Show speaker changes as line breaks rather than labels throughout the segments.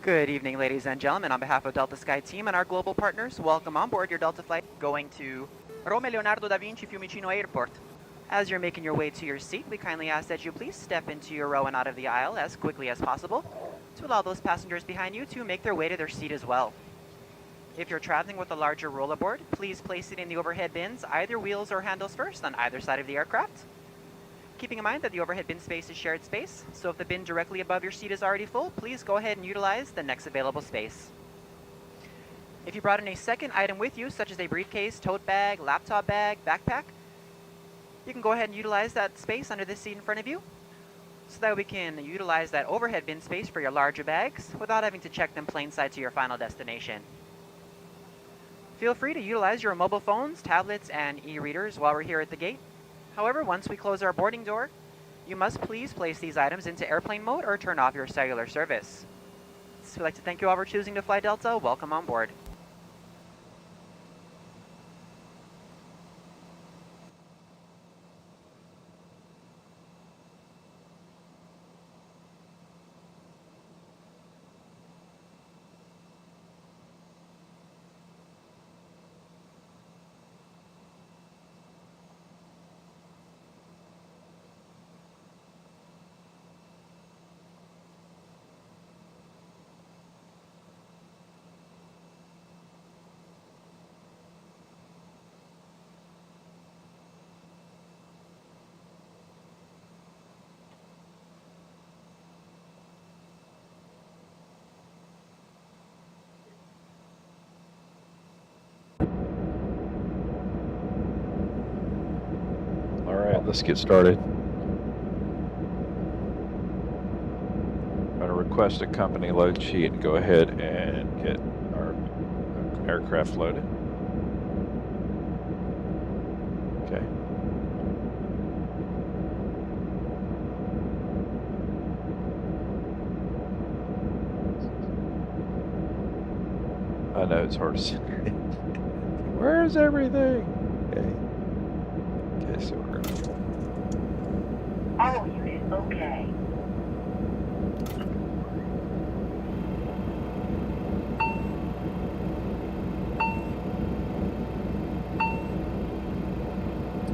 Good evening, ladies and gentlemen. On behalf of Delta Sky Team and our global partners, welcome on board your Delta flight going to Rome Leonardo da Vinci Fiumicino Airport. As you're making your way to your seat, we kindly ask that you please step into your row and out of the aisle as quickly as possible to allow those passengers behind you to make their way to their seat as well. If you're traveling with a larger rollerboard, please place it in the overhead bins, either wheels or handles first on either side of the aircraft. Keeping in mind that the overhead bin space is shared space, so if the bin directly above your seat is already full, please go ahead and utilize the next available space. If you brought in a second item with you, such as a briefcase, tote bag, laptop bag, backpack, you can go ahead and utilize that space under this seat in front of you, so that we can utilize that overhead bin space for your larger bags without having to check them plain sight to your final destination. Feel free to utilize your mobile phones, tablets, and e-readers while we're here at the gate. However, once we close our boarding door, you must please place these items into airplane mode or turn off your cellular service. So we'd like to thank you all for choosing to fly Delta. Welcome on board.
Let's get started. I'm going to request a company load sheet and go ahead and get our aircraft loaded. Okay. I know it's hard to see. Where's everything? Okay. Okay, so we're going to...
All units okay.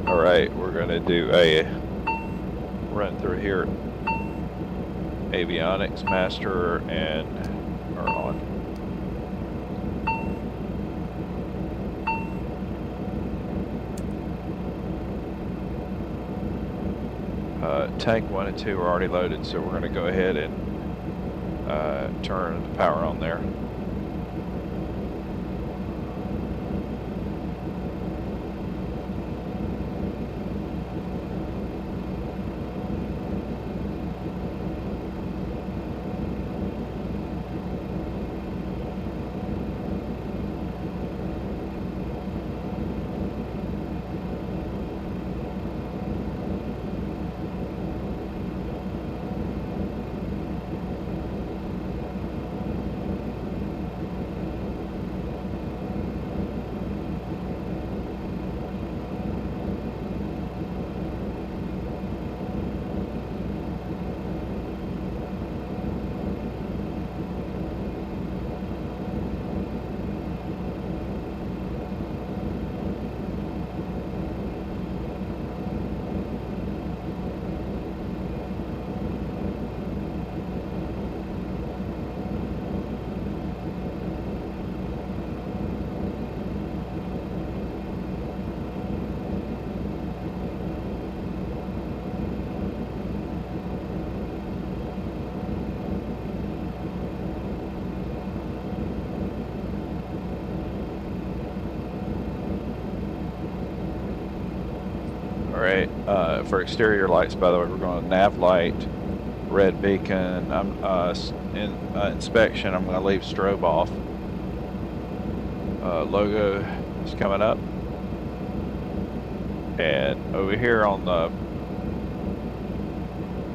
All right, we're going to do a run through here. Avionics master and are on. Tank 1 and 2 are already loaded, so we're going to go ahead and turn the power on there. For exterior lights, by the way, we're going to nav light, red beacon. Inspection, I'm going to leave strobe off. Logo is coming up. And over here on the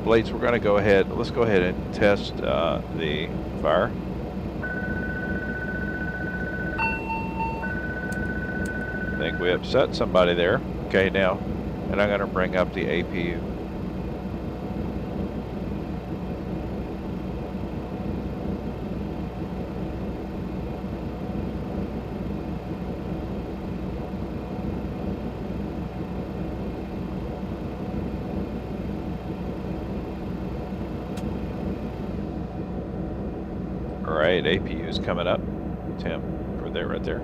blades, we're going to go ahead, let's go ahead and test the fire. I think we upset somebody there. Okay, now. And I'm going to bring up the APU. Alright, APU is coming up. Tim, right there, right there.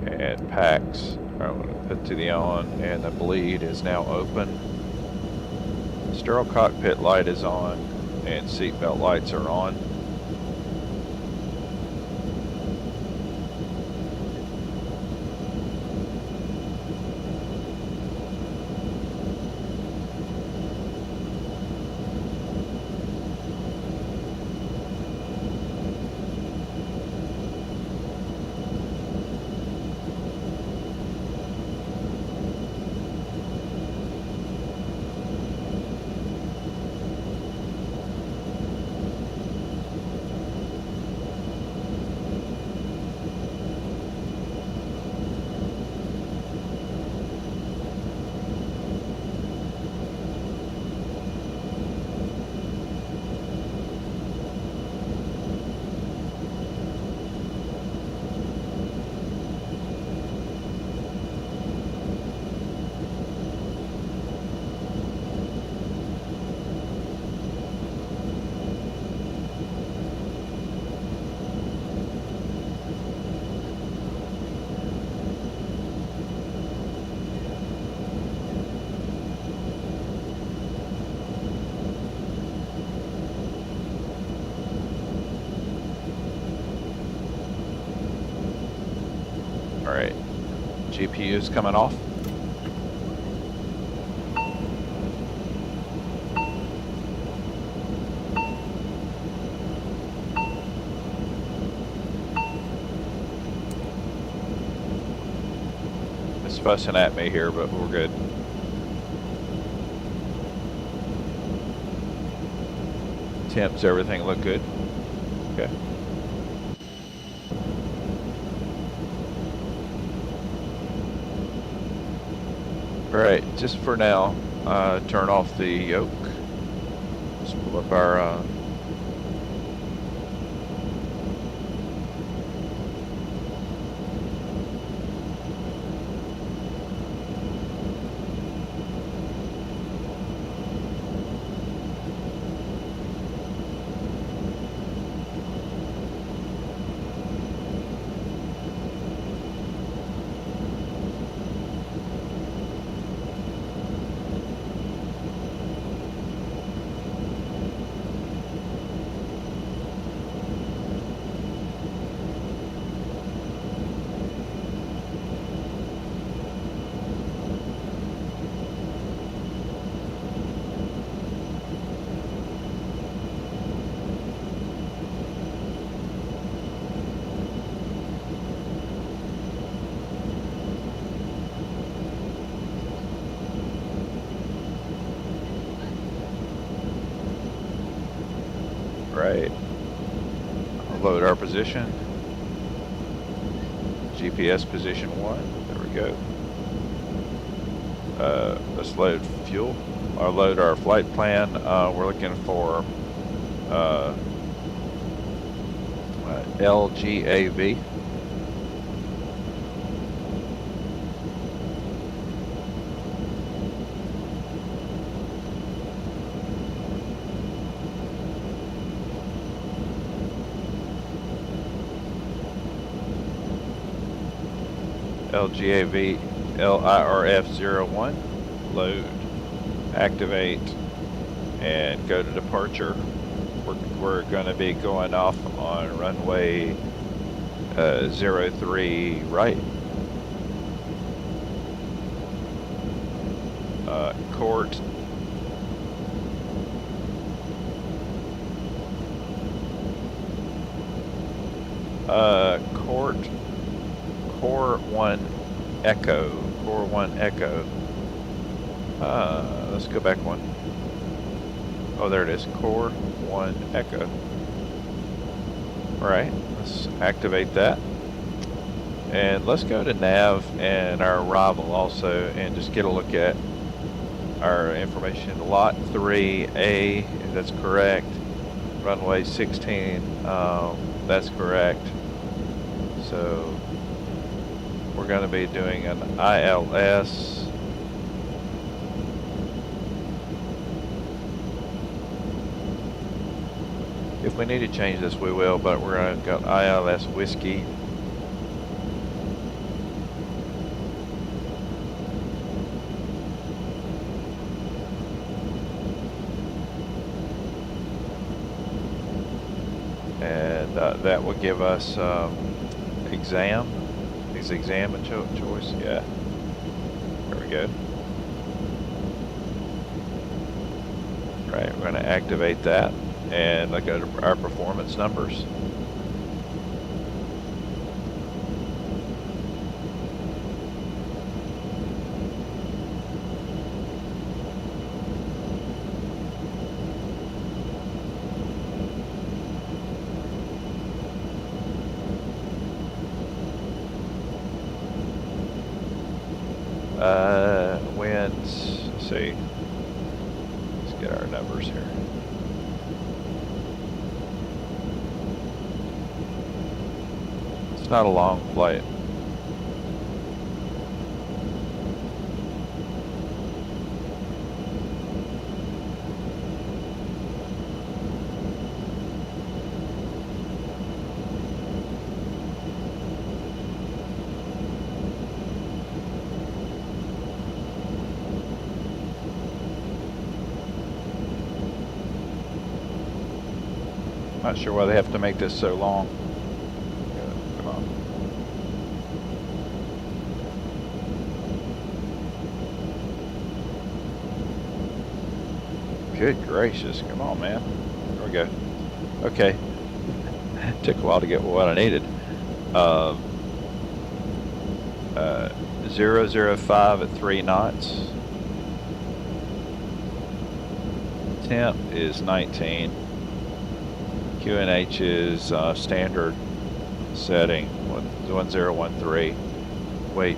And packs are put to the on, and the bleed is now open. Sterile cockpit light is on, and seatbelt lights are on. Alright, GPU is coming off. It's fussing at me here, but we're good. Temps, everything look good? Okay. Alright, just for now, turn off the yoke. Let's pull up our right. I'll load our position. GPS position 1. There we go. Let's load fuel. I'll load our flight plan. We're looking for LGAV. LGAV LIRF 01, load, activate, and go to departure. We're going to be going off on runway 03 right. Court. Core 1 Echo. Core 1 Echo. Let's go back one. Oh, there it is. Core 1 Echo. Alright, let's activate that. And let's go to nav and our arrival also and just get a look at our information. Lot 3A, that's correct. Runway 16, that's correct. So we're going to be doing an ILS. If we need to change this, we will, but we're going to go ILS Whiskey. And that will give us exam. Is exam a choice? Yeah. There we go. Right, we're going to activate that and look at our performance numbers. Winds, let's see. Let's get our numbers here. It's not a long flight. Not sure why they have to make this so long. Come on. Good gracious, come on, man. There we go. Okay. Took a while to get what I needed. 005 at 3 knots. Temp is 19. QNH is standard setting 1013. Wait,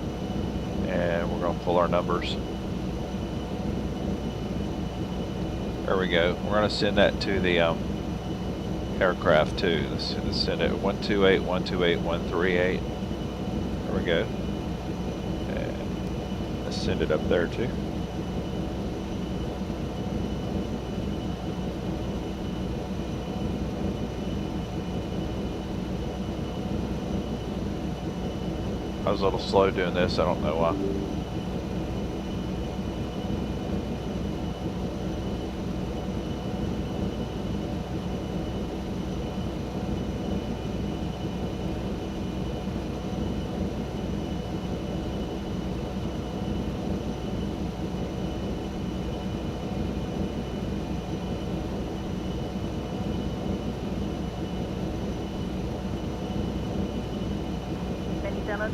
and we're going to pull our numbers. There we go. We're going to send that to the aircraft too. Let's send it 128, 128, 138. There we go. And let's send it up there too. I was a little slow doing this, I don't know why.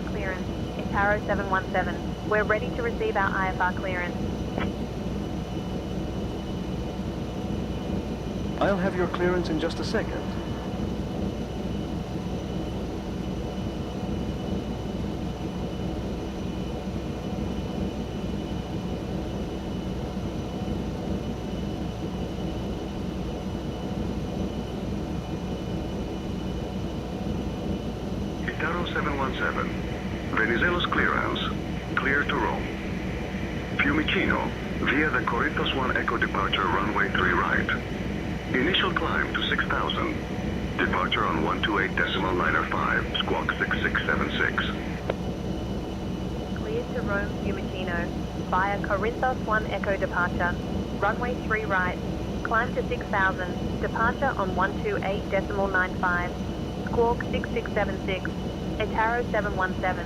Clearance, Itaro 717. We're ready to receive our IFR clearance.
I'll have your clearance in just a second.
Itaro 717. Venizelos clearance. Clear to roll. Fiumicino, via the Corinthos 1 Echo departure runway 3 right. Initial climb to 6,000. Departure on 128.905, squawk 6676.
Cleared to Rome Fiumicino, via Corinthos 1 Echo departure, runway 3 right, climb to 6,000, departure on 128.95, squawk 6676, Itaro 717.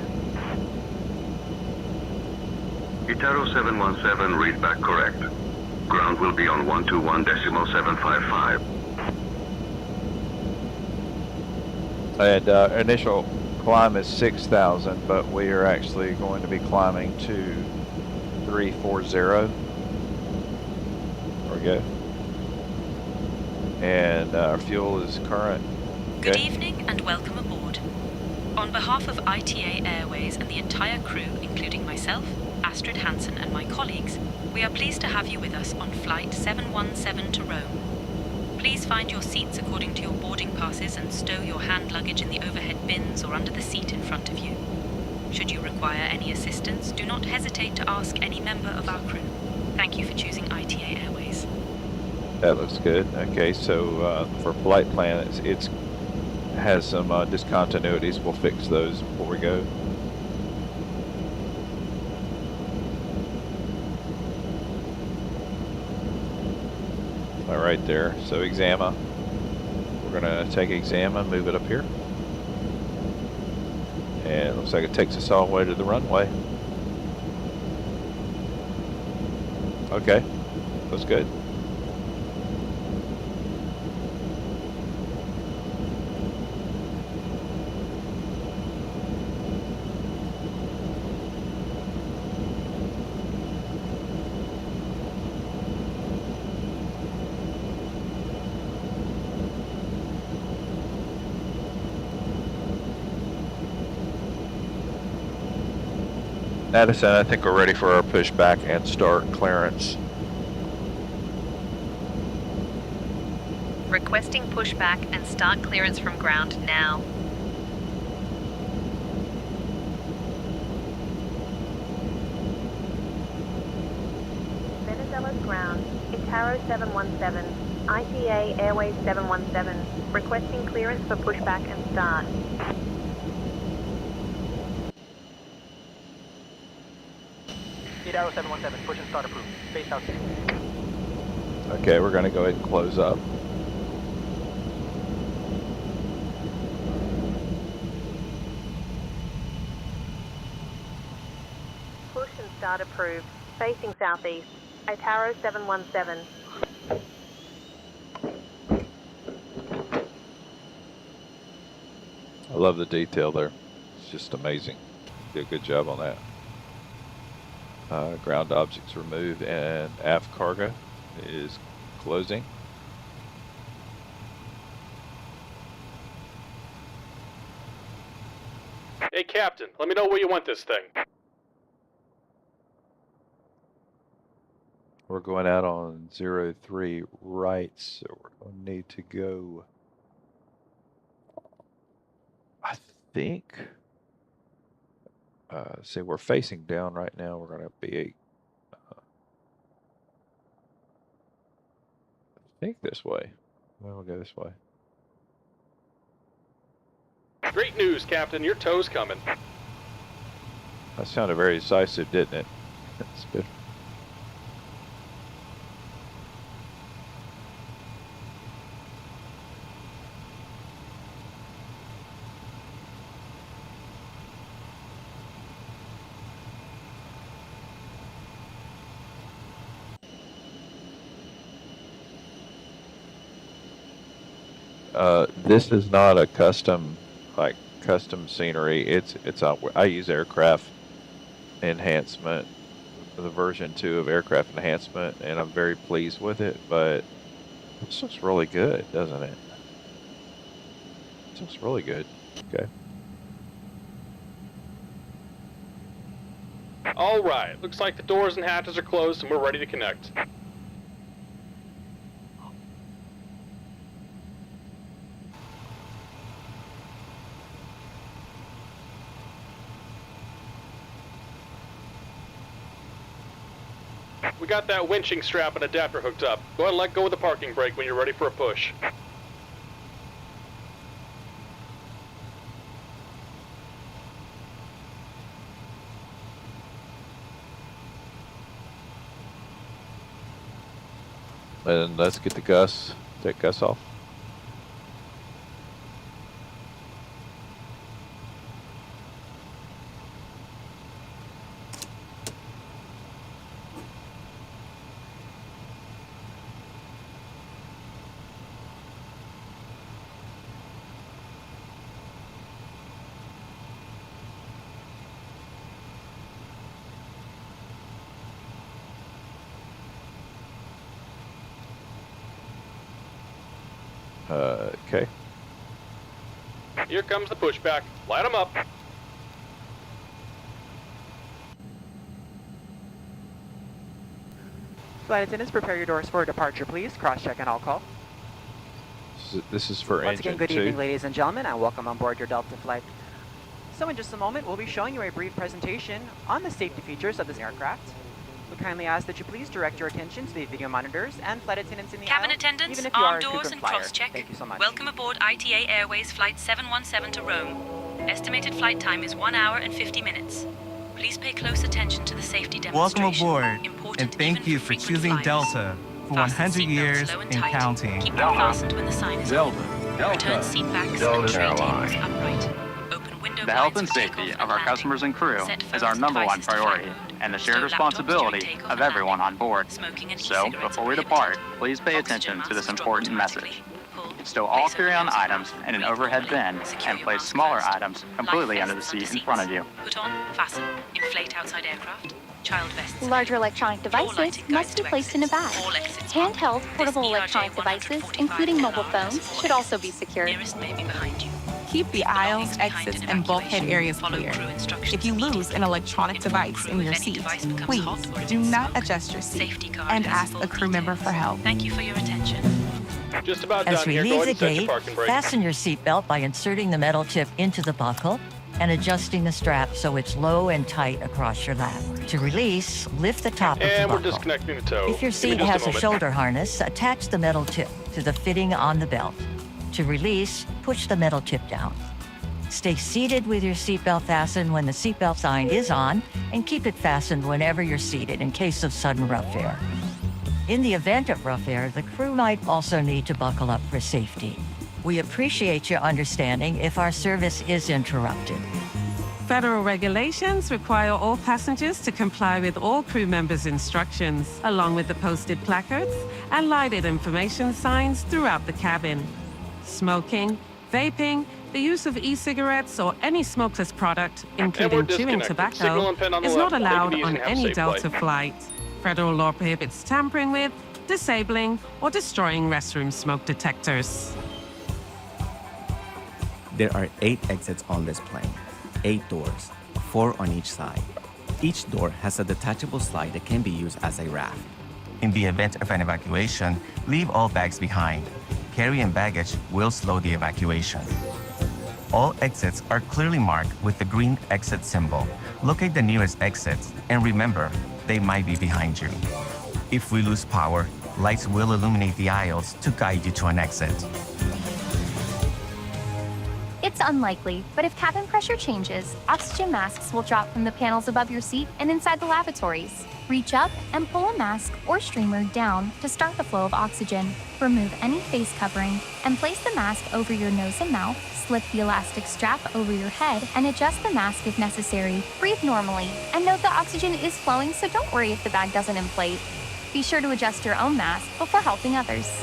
Itaro 717, read back correct. Ground will be on 121.755.
And initial climb is 6,000, but we are actually going to be climbing to 340. There we go. And our fuel is current.
Good
Okay.
evening and welcome aboard. On behalf of ITA Airways and the entire crew, including myself, Astrid Hansen and my colleagues, we are pleased to have you with us on Flight 717 to Rome. Please find your seats according to your boarding passes and stow your hand luggage in the overhead bins or under the seat in front of you. Should you require any assistance, do not hesitate to ask any member of our crew. Thank you for choosing ITA Airways.
That looks good. Okay, so for flight plan, it's has some discontinuities. We'll fix those before we go. All right there. So examine. We're gonna take examine, move it up here. And it looks like it takes us all the way to the runway. Okay, that's good. Addison, I think we're ready for our pushback and start clearance.
Requesting pushback and start clearance from ground now. Venezuela's ground, Itaro 717, ITA Airways 717, requesting clearance for pushback and start.
Itaro 717, push and start approved. Base house.
Okay, we're gonna go ahead and close up.
Push and start approved. Facing southeast. Itaro 717.
I love the detail there. It's just amazing. Did a good job on that. Ground objects removed and aft cargo is closing.
Hey, Captain, let me know where you want this thing.
We're going out on 03 right, so we're going to need to go, I think, see, we're facing down right now. We're going to be, I think this way. Well, we'll go this way.
Great news, Captain. Your tow's coming.
That sounded very decisive, didn't it? That's good. This is not a custom scenery. I use aircraft enhancement, the version 2 of aircraft enhancement, and I'm very pleased with it, but this looks really good, doesn't it? This looks really good. Okay.
All right. Looks like the doors and hatches are closed and we're ready to connect. We got that winching strap and adapter hooked up. Go ahead and let go of the parking brake when you're ready for a push.
And let's get the Gus. Take Gus off. Okay.
Here comes the pushback. Light them up.
Flight attendants, prepare your doors for departure, please. Cross-check and all call.
This is for
Once again,
engine
good
2.
evening, ladies and gentlemen, and welcome on board your Delta flight. So in just a moment, we'll be showing you a brief presentation on the safety features of this aircraft. We kindly ask that you please direct your attention to the video monitors and flight attendants in the
Cabin
aisle,
attendants,
even if you are
arm
a
doors
frequent
and
flyer.
cross-check.
Thank you so much.
Welcome aboard ITA Airways Flight 717 to Rome. Estimated flight time is 1 hour and 50 minutes. Please pay close attention to the safety
Welcome
demonstration.
aboard,
Important
and thank
even
you
for
for
frequent
choosing
flyers.
Delta for
Fasten
100
seatbelts
years
low
and
tight.
counting.
Keep them fastened when the sign is on. Return seat backs and tray tables upright. Open window
The health
blinds
and
for
safety
takeoff
of
and
our
landing.
customers and crew
Set
is
phones
our
and
number one
devices to flight
priority
mode.
and the
Stow
shared
laptops during
responsibility
takeoff
of
and
everyone on
landing.
board.
Smoking and
So,
e-cigarettes
before we
are
depart,
prohibited.
please pay
Oxygen
attention to
masks
this
drop
important
automatically.
message.
Pull,
Stow all
place over
carry-on
nose and
items
mouth.
in an
Breathe
overhead
normally.
bin
Secure
and
your
place
mask
smaller
first.
items
Life
completely under the
vests under
seat in front of
seats.
you.
Put on, fasten, inflate outside aircraft. Child vests.
Larger electronic
Door
devices
lighting guides
must be
to
placed in a
exits.
bag.
All exits
Handheld
marked.
portable
This
electronic
ERJ
devices,
145
including mobile
LR
phones,
has 4
should also
exits.
be secured.
Nearest may be behind you.
Keep the aisles, exits, and bulkhead areas clear. If you lose an electronic device in your seat, please do not adjust your seat and ask a crew member for help.
Thank you for your attention.
Just about
As
done
we
here. Go
leave
ahead
the
and set your
gate,
parking brake.
fasten your seatbelt by inserting the metal tip into the buckle and adjusting the strap so it's low and tight across your lap. To release, lift the top of the
And we're
buckle.
disconnecting the tow.
If your
Give me
seat
just
has a
moment.
shoulder harness, attach the metal tip to the fitting on the belt. To release, push the metal tip down. Stay seated with your seatbelt fastened when the seatbelt sign is on, and keep it fastened whenever you're seated in case of sudden rough air. In the event of rough air, the crew might also need to buckle up for safety. We appreciate your understanding if our service is interrupted.
Federal regulations require all passengers to comply with all crew members' instructions, along with the posted placards and lighted information signs throughout the cabin. Smoking, vaping, the use of e-cigarettes or any smokeless product, including chewing
disconnected.
tobacco,
Signal and pin on the
is not
left. Take it
allowed
easy
on
and have a
any
safe
Delta
flight.
flight. Federal law prohibits tampering with, disabling, or destroying restroom smoke detectors.
There are 8 exits on this plane, 8 doors, 4 on each side. Each door has a detachable slide that can be used as a raft.
In the event of an evacuation, leave all bags behind. Carry-in baggage will slow the evacuation. All exits are clearly marked with the green exit symbol. Locate the nearest exits and remember, they might be behind you. If we lose power, lights will illuminate the aisles to guide you to an exit.
It's unlikely, but if cabin pressure changes, oxygen masks will drop from the panels above your seat and inside the lavatories. Reach up and pull a mask or streamer down to start the flow of oxygen. Remove any face covering and place the mask over your nose and mouth. Slip the elastic strap over your head and adjust the mask if necessary. Breathe normally and note that oxygen is flowing, so don't worry if the bag doesn't inflate. Be sure to adjust your own mask before helping others.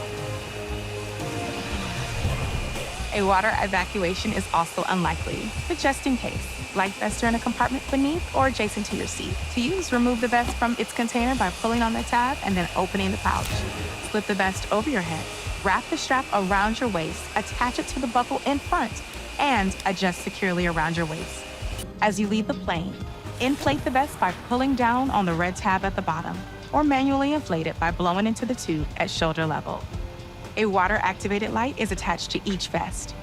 A water evacuation is also unlikely, but just in case, life vests are in a compartment beneath or adjacent to your seat. To use, remove the vest from its container by pulling on the tab and then opening the pouch. Slip the vest over your head, wrap the strap around your waist, attach it to the buckle in front, and adjust securely around your waist. As you leave the plane, inflate the vest by pulling down on the red tab at the bottom, or manually inflate it by blowing into the tube at shoulder level. A water-activated light is attached to each vest.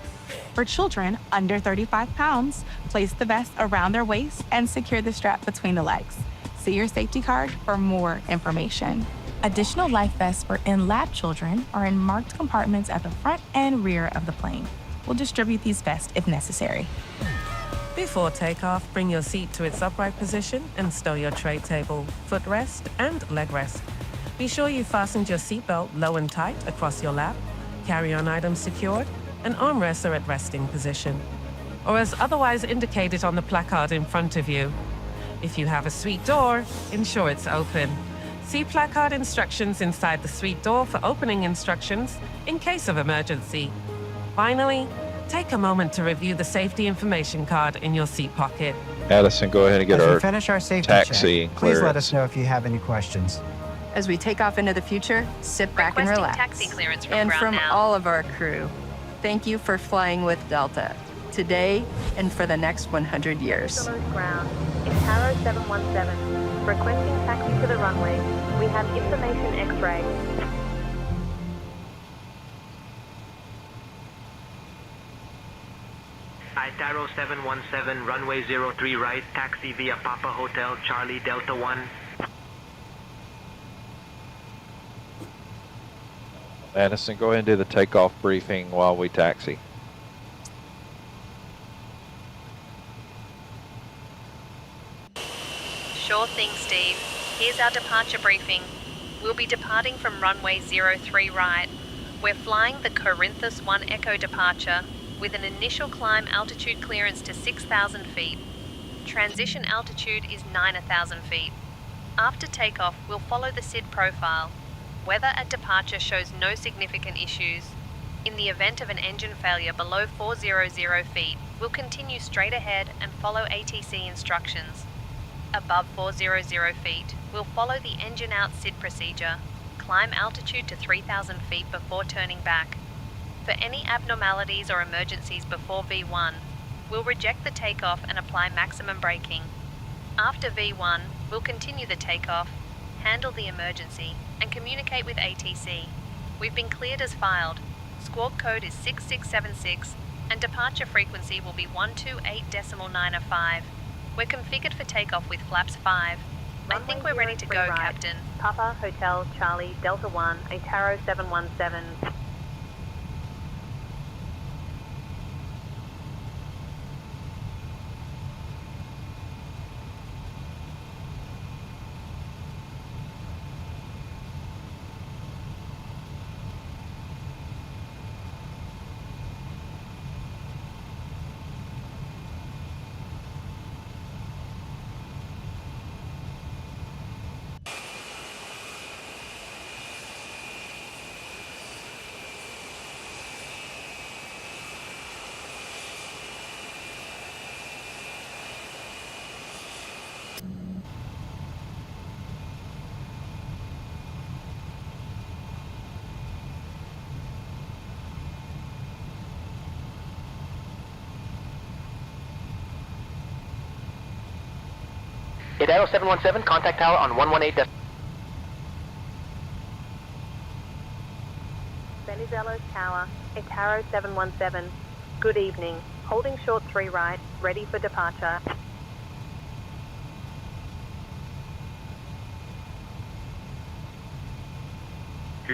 For children under 35 pounds, place the vest around their waist and secure the strap between the legs. See your safety card for more information. Additional life vests for in-lab children are in marked compartments at the front and rear of the plane. We'll distribute these vests if necessary. Before takeoff, bring your seat to its upright position and stow your tray table, footrest, and leg rest. Be sure you fastened your seatbelt low and tight across your lap, carry-on items secured, and armrests are at resting position, or as otherwise indicated on the placard in front of you. If you have a suite door, ensure it's open. See placard instructions inside the suite door for opening instructions in case of emergency. Finally, take a moment to review the safety information card in your seat pocket.
Addison, go ahead and get
As we
our
finish our safety
taxi
check, please let
clearance.
us know if you have any questions.
As we take off into the future, sit back and
Requesting
relax.
taxi clearance from
And
ground
from
now.
all of our crew, thank you for flying with Delta. today and for the next 100 years.
Ground, Taro 717, requesting taxi to the runway. We have information X-ray.
Taro 717, runway 03 right, taxi via Papa Hotel, Charlie Delta 1.
Madison, go ahead and do the takeoff briefing while we taxi.
Sure thing, Steve. Here's our departure briefing. We'll be departing from runway 03 right. We're flying the Corinthus 1 Echo departure with an initial climb altitude clearance to 6,000 feet. Transition altitude is 9,000 feet. After takeoff, we'll follow the SID profile. Weather at departure shows no significant issues. In the event of an engine failure below 400 feet, we'll continue straight ahead and follow ATC instructions. Above 400 feet, we'll follow the engine out SID procedure, climb altitude to 3,000 feet before turning back. For any abnormalities or emergencies before V1, we'll reject the takeoff and apply maximum braking. After V1, we'll continue the takeoff, handle the emergency, and communicate with ATC. We've been cleared as filed. Squawk code is 6676, and departure frequency will be 128.905. We're configured for takeoff with flaps 5. I think we're ready to go,
right.
Captain.
Papa Hotel Charlie Delta 1, Taro 717.
Taro 717, contact tower on 118.
Venizelos Tower, Taro 717. Good evening. Holding short 3 right, ready for departure.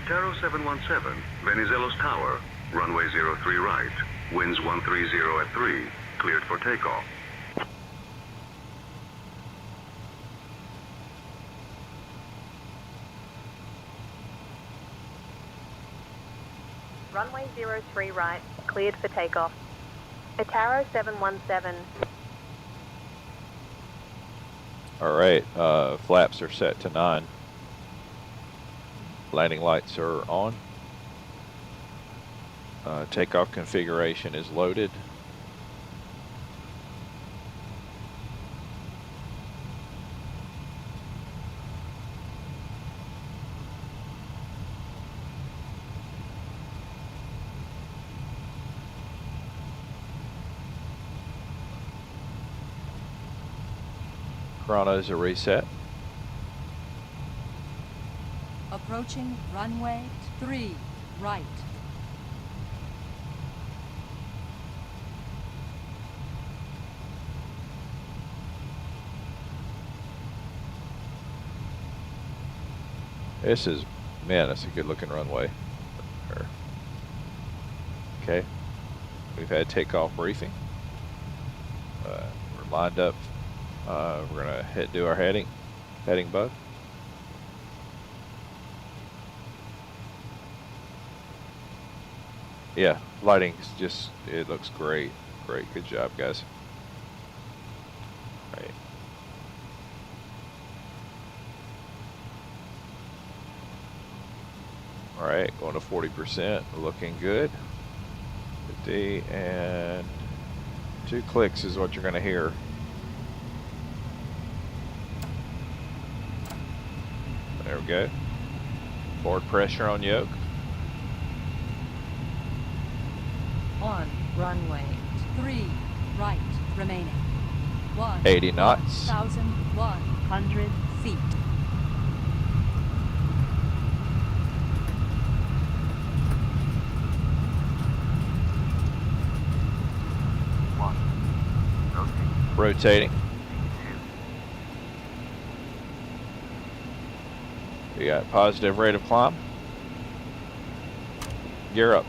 Taro 717, Venizelos Tower, runway 03 right, winds 130 at 3, cleared for takeoff.
Runway 03 right, cleared for takeoff. Taro 717.
All right, flaps are set to 9. Landing lights are on. Takeoff configuration is loaded. Chronos are reset.
Approaching runway 3 right.
This is, man, that's a good looking runway. Okay, we've had takeoff briefing. We're lined up. We're gonna do our heading bug. Yeah, lighting's just, it looks great. Great, good job, guys. Right. All right, going to 40%, looking good. 50, and 2 clicks is what you're gonna hear. There we go. Forward pressure on yoke.
On runway 3 right remaining.
80 knots.
1,100 feet.
Rotating. We got positive rate of climb. Gear up.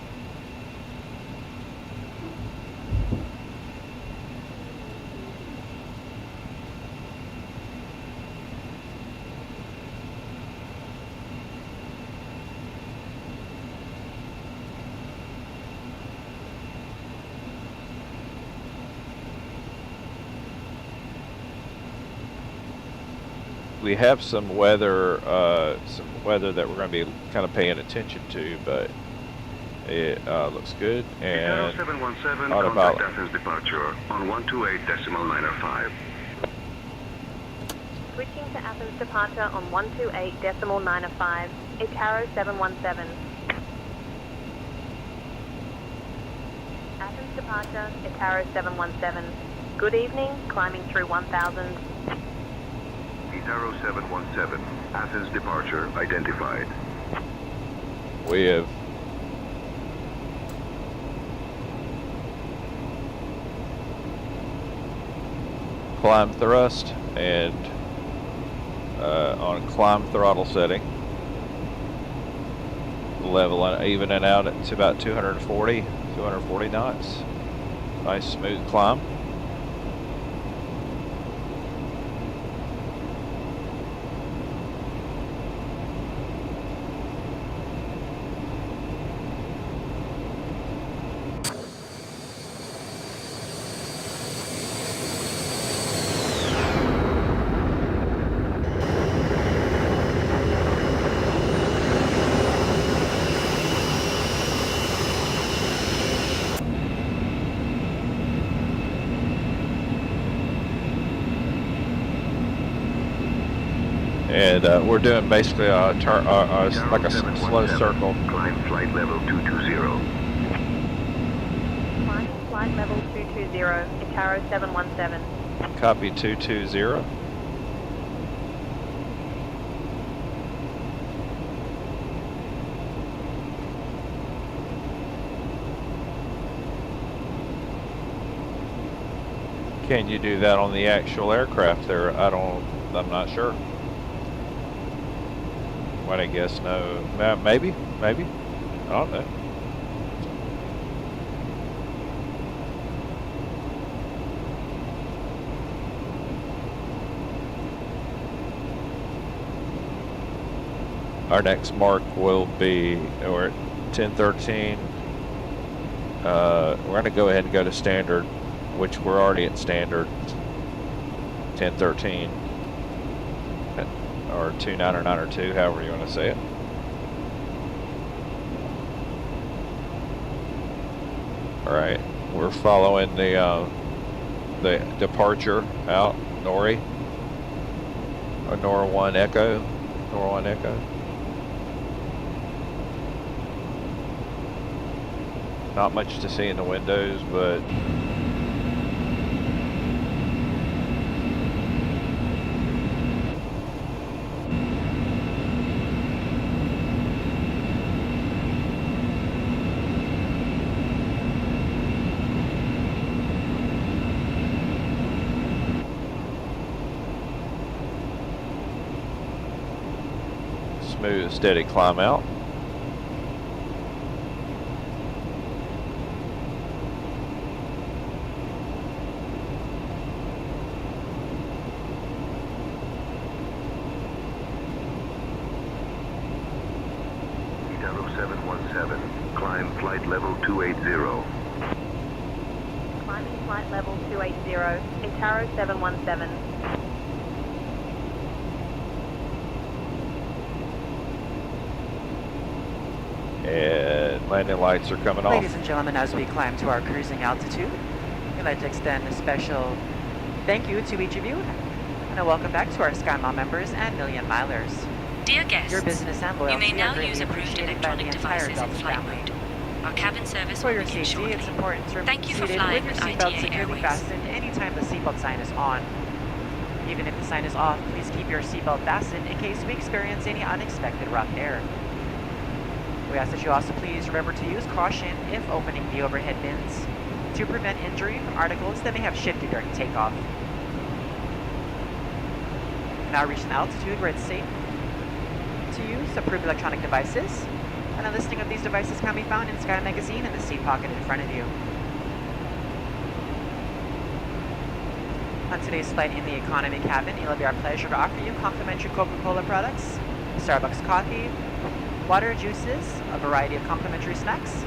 We have some weather that we're going to be kind of paying attention to, but it looks good. And
717,
autopilot.
contact Athens departure on 128.905.
Switching to Athens departure on 128.905. Itaro 717. Athens departure, Itaro 717. Good evening, climbing through 1,000.
Itaro 717, Athens departure identified.
We have climb thrust and on climb throttle setting, leveling, evening out at about 240 knots. Nice smooth climb. And we're doing basically a turn, like a slow circle.
Climb flight level 220.
Climbing flight level 220, Itaro 717.
Copy 220. Can you do that on the actual aircraft there? I'm not sure. I guess no. Maybe. I don't know. Our next mark will be, we're at 1013. We're going to go ahead and go to standard, which we're already at standard 1013. Or 29 or 9 or 2, however you want to say it. All right, we're following the departure out Nori, or Nora 1 Echo, Not much to see in the windows, but smooth, steady climb out.
Itaro 717, climb flight level 280.
Climbing flight level 280, Itaro 717.
And landing lights are coming off.
Ladies and gentlemen, as we climb to our cruising altitude, we'd like to extend a special thank you to each of you, and a welcome back to our SkyMom members and Million Milers.
Dear guests,
Your business and loyalty
you may now
are greatly
use approved
appreciated by the
electronic
entire
devices in
Delta
flight
family.
mode. Our cabin service
For
will
your
begin
safety,
shortly.
it's important to remain
Thank you for
seated
flying
with your
with
seatbelt
ITA
securely
Airways.
fastened anytime the seatbelt sign is on. Even if the sign is off, please keep your seatbelt fastened in case we experience any unexpected rough air. We ask that you also please remember to use caution if opening the overhead bins to prevent injury from articles that may have shifted during takeoff. Now reach an altitude where it's safe to use approved electronic devices, and a listing of these devices can be found in Sky Magazine in the seat pocket in front of you. On today's flight in the economy cabin, it'll be our pleasure to offer you complimentary Coca-Cola products, Starbucks coffee, water, juices, a variety of complimentary snacks,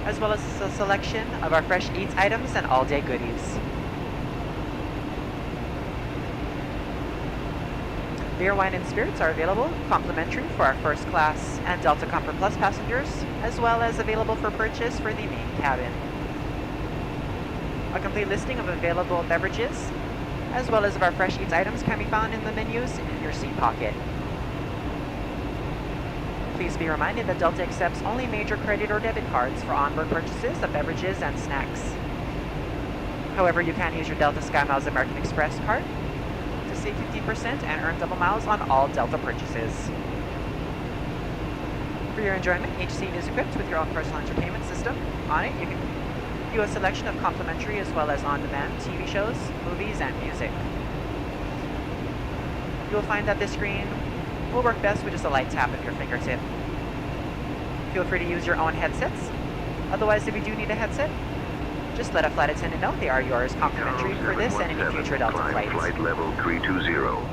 as well as a selection of our fresh eats items and all-day goodies. Beer, wine, and spirits are available complimentary for our first class and Delta Comfort Plus passengers, as well as available for purchase for the main cabin. A complete listing of available beverages, as well as of our fresh eats items, can be found in the menus in your seat pocket. Please be reminded that Delta accepts only major credit or debit cards for onboard purchases of beverages and snacks. However, you can use your Delta SkyMiles American Express card to save 50% and earn double miles on all Delta purchases. For your enjoyment, each seat is equipped with your own personal entertainment system. On it, you can view a selection of complimentary as well as on-demand TV shows, movies, and music. You will find that this screen will work best with just a light tap of your fingertip. Feel free to use your own headsets. Otherwise, if you do need a headset, just let a flight attendant know they are yours complimentary for this and any future Delta flights.
Flight level 320.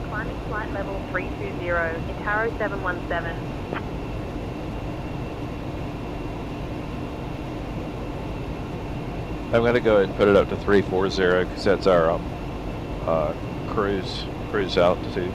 Climbing flight level 320, Itaro 717.
I'm going to go ahead and put it up to 340 because that's our cruise altitude.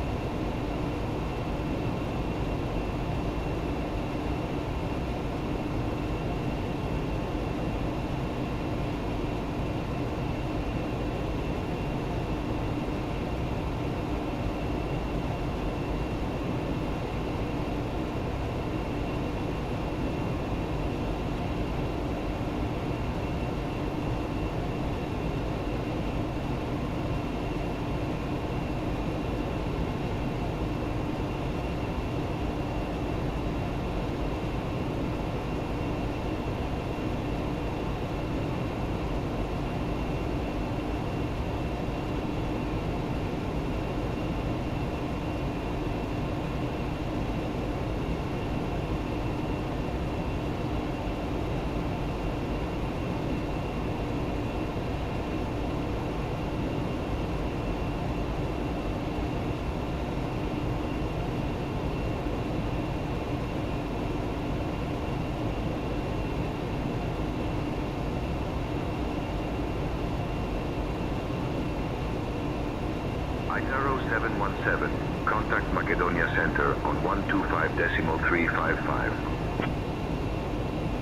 Itaro 717, contact Macedonia Center on 125.355.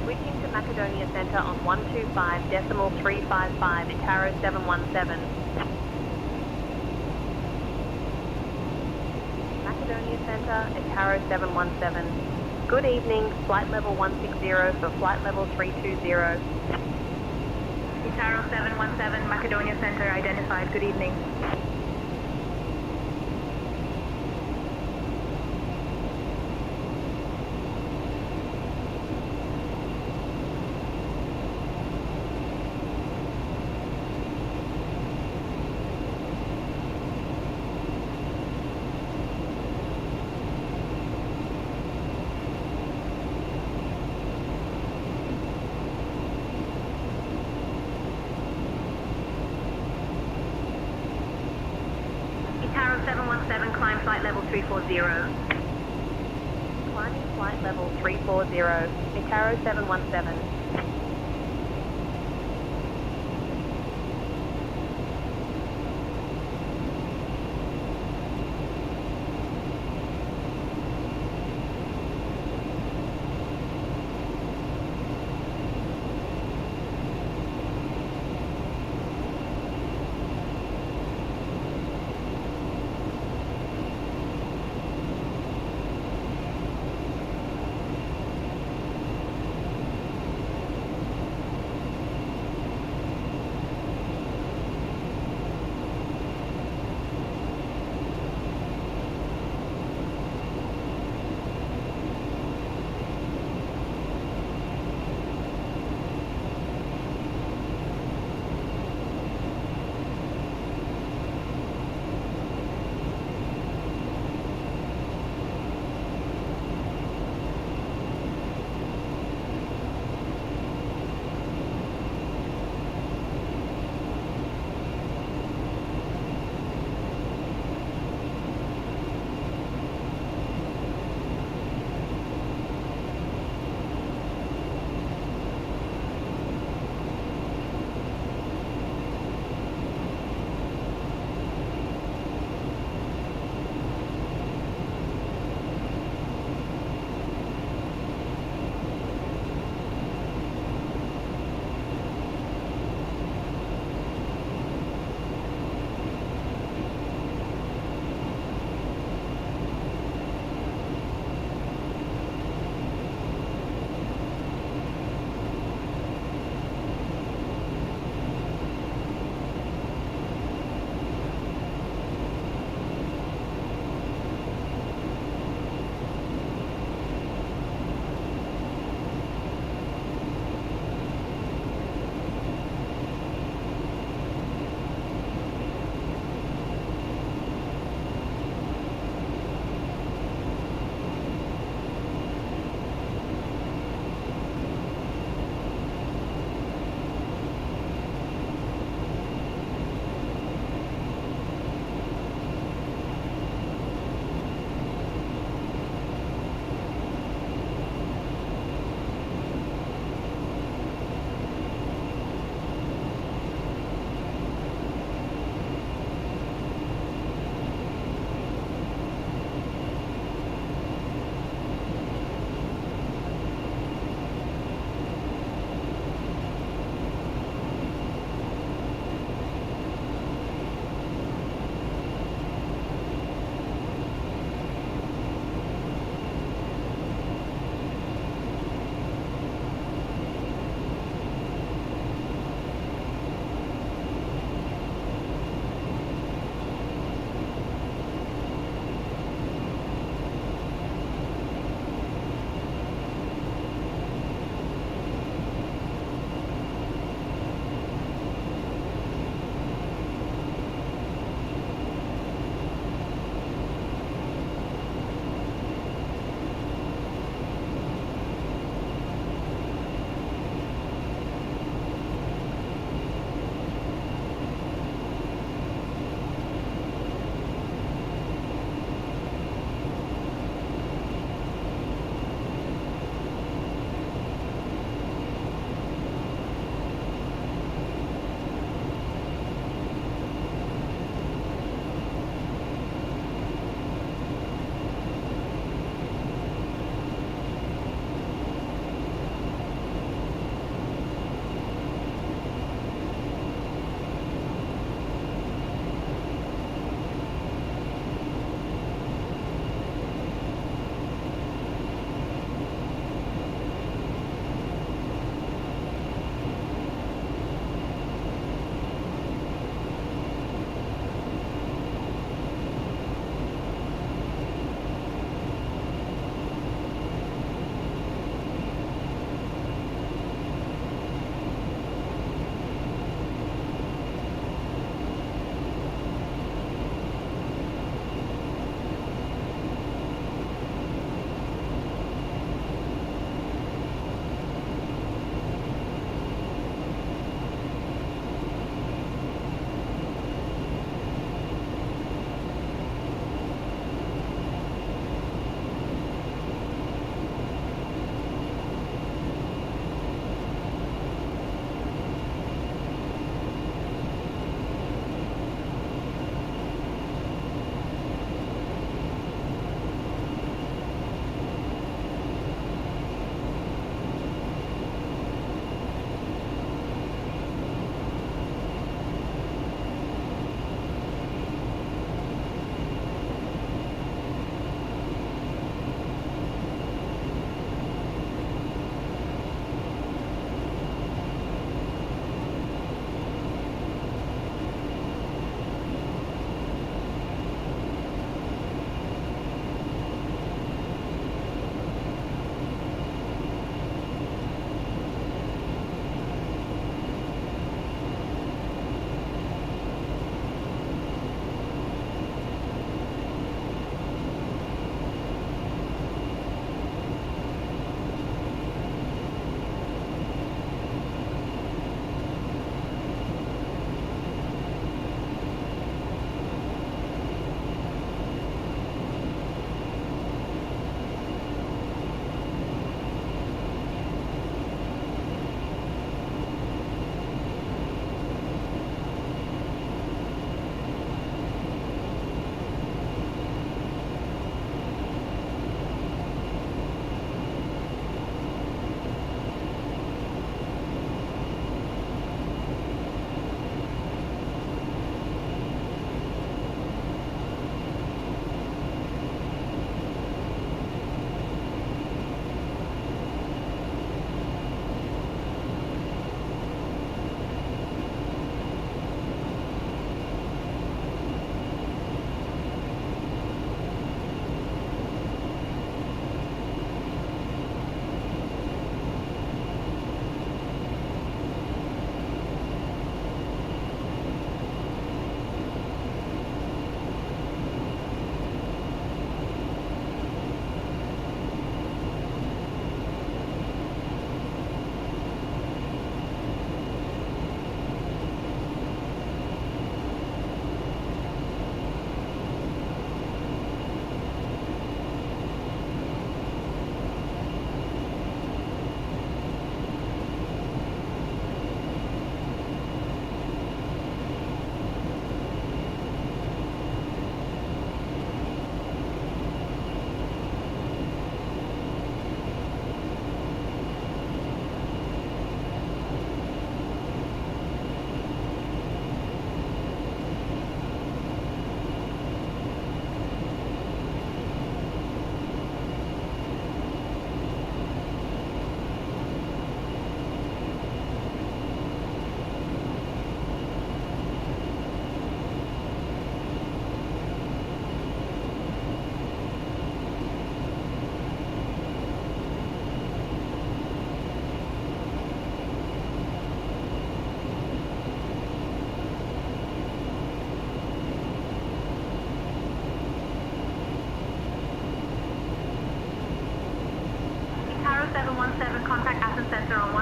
Switching to Macedonia Center on 125.355, Itaro 717. Macedonia Center, Itaro 717. Good evening, flight level 160 for flight level 320. Itaro 717, Macedonia Center identified, good evening. Itaro 717, climb flight level 340. Climbing flight level 340, Itaro 717.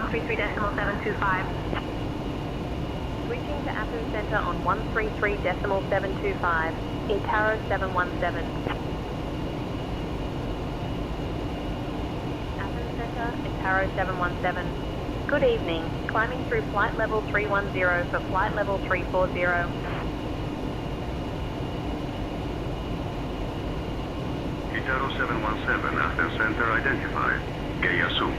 133.725. Switching to Athens Center on 133.725. Itaro 717. Athens Center, Itaro 717. Good evening. Climbing through flight level 310 for flight level 340.
Itaro 717, Athens Center identified. Geyasu.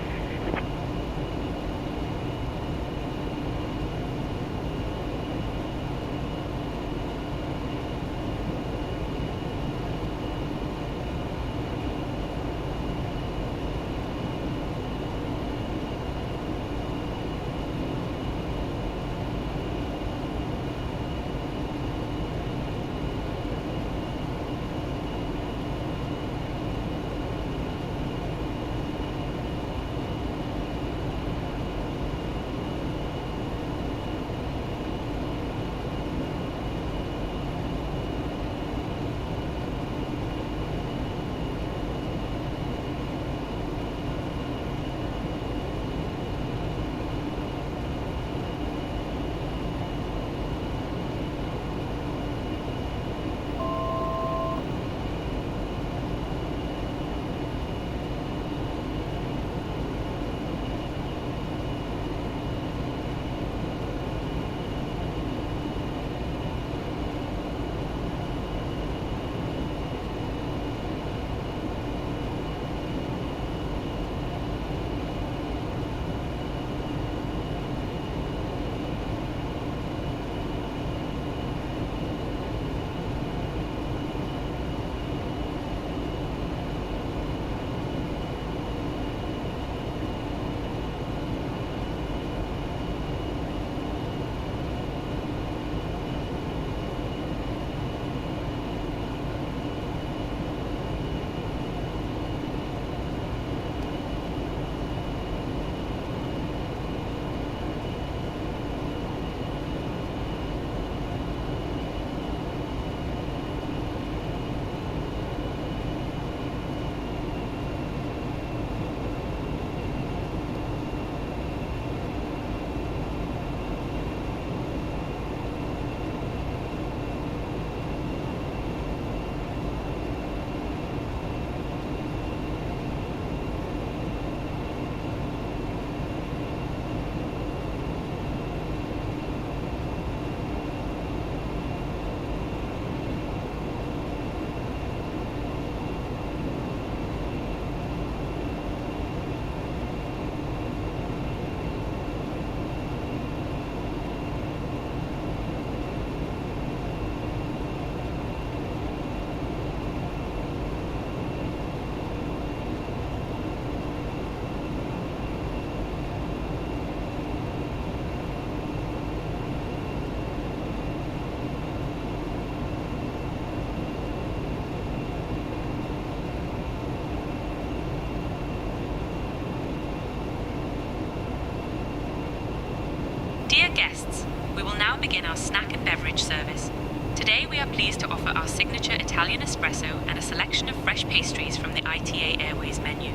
Dear guests, we will now begin our snack and beverage service. Today we are pleased to offer our signature Italian espresso and a selection of fresh pastries from the ITA Airways menu.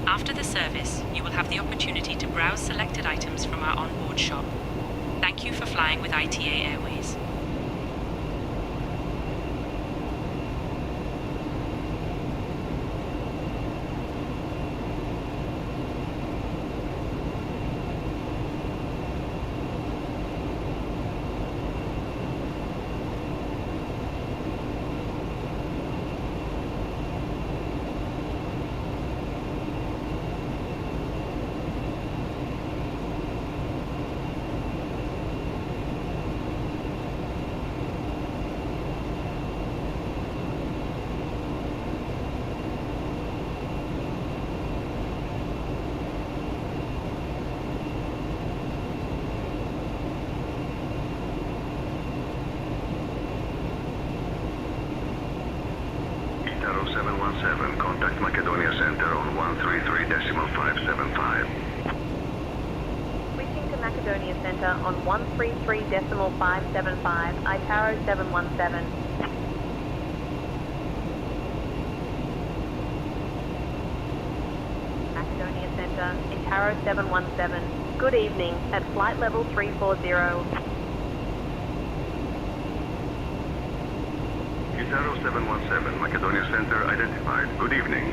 After the service, you will have the opportunity to browse selected items from our onboard shop. Thank you for flying with ITA Airways.
Itaro 717, contact Macedonia Center on 133.575.
Switching to Macedonia Center on 133.575, Itaro 717. Macedonia Center, Itaro 717. Good evening. At flight level 340.
Kitaro 717, Macedonia Center identified. Good evening.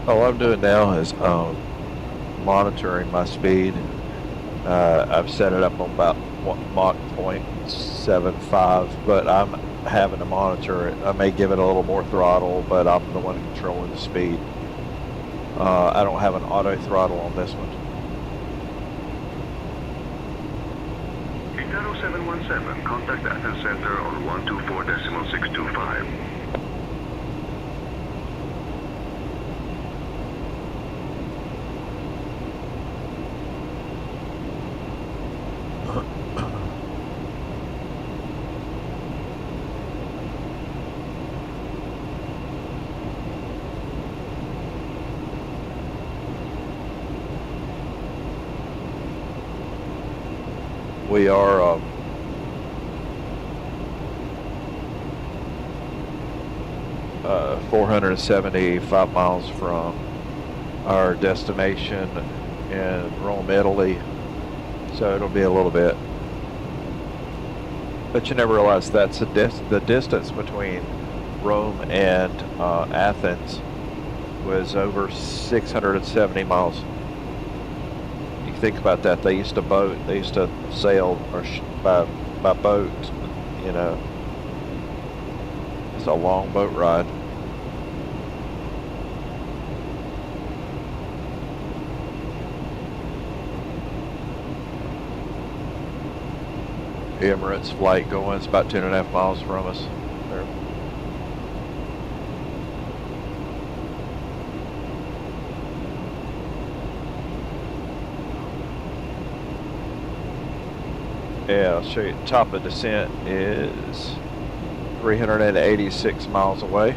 All I'm doing now is monitoring my speed. I've set it up on about Mach 0.75, but I'm having to monitor it. I may give it a little more throttle, but I'm the one controlling the speed. I don't have an auto throttle on this one.
Kitaro 717, contact Athens Center on 124.625.
We are 475 miles from our destination in Rome, Italy, so it'll be a little bit. But you never realize that's the distance between Rome and Athens was over 670 miles. You think about that, they used to sail or by boat, you know. It's a long boat ride. Emirates flight going, it's about 10.5 miles from us. There. Yeah, I'll show you. Top of descent is 386 miles away.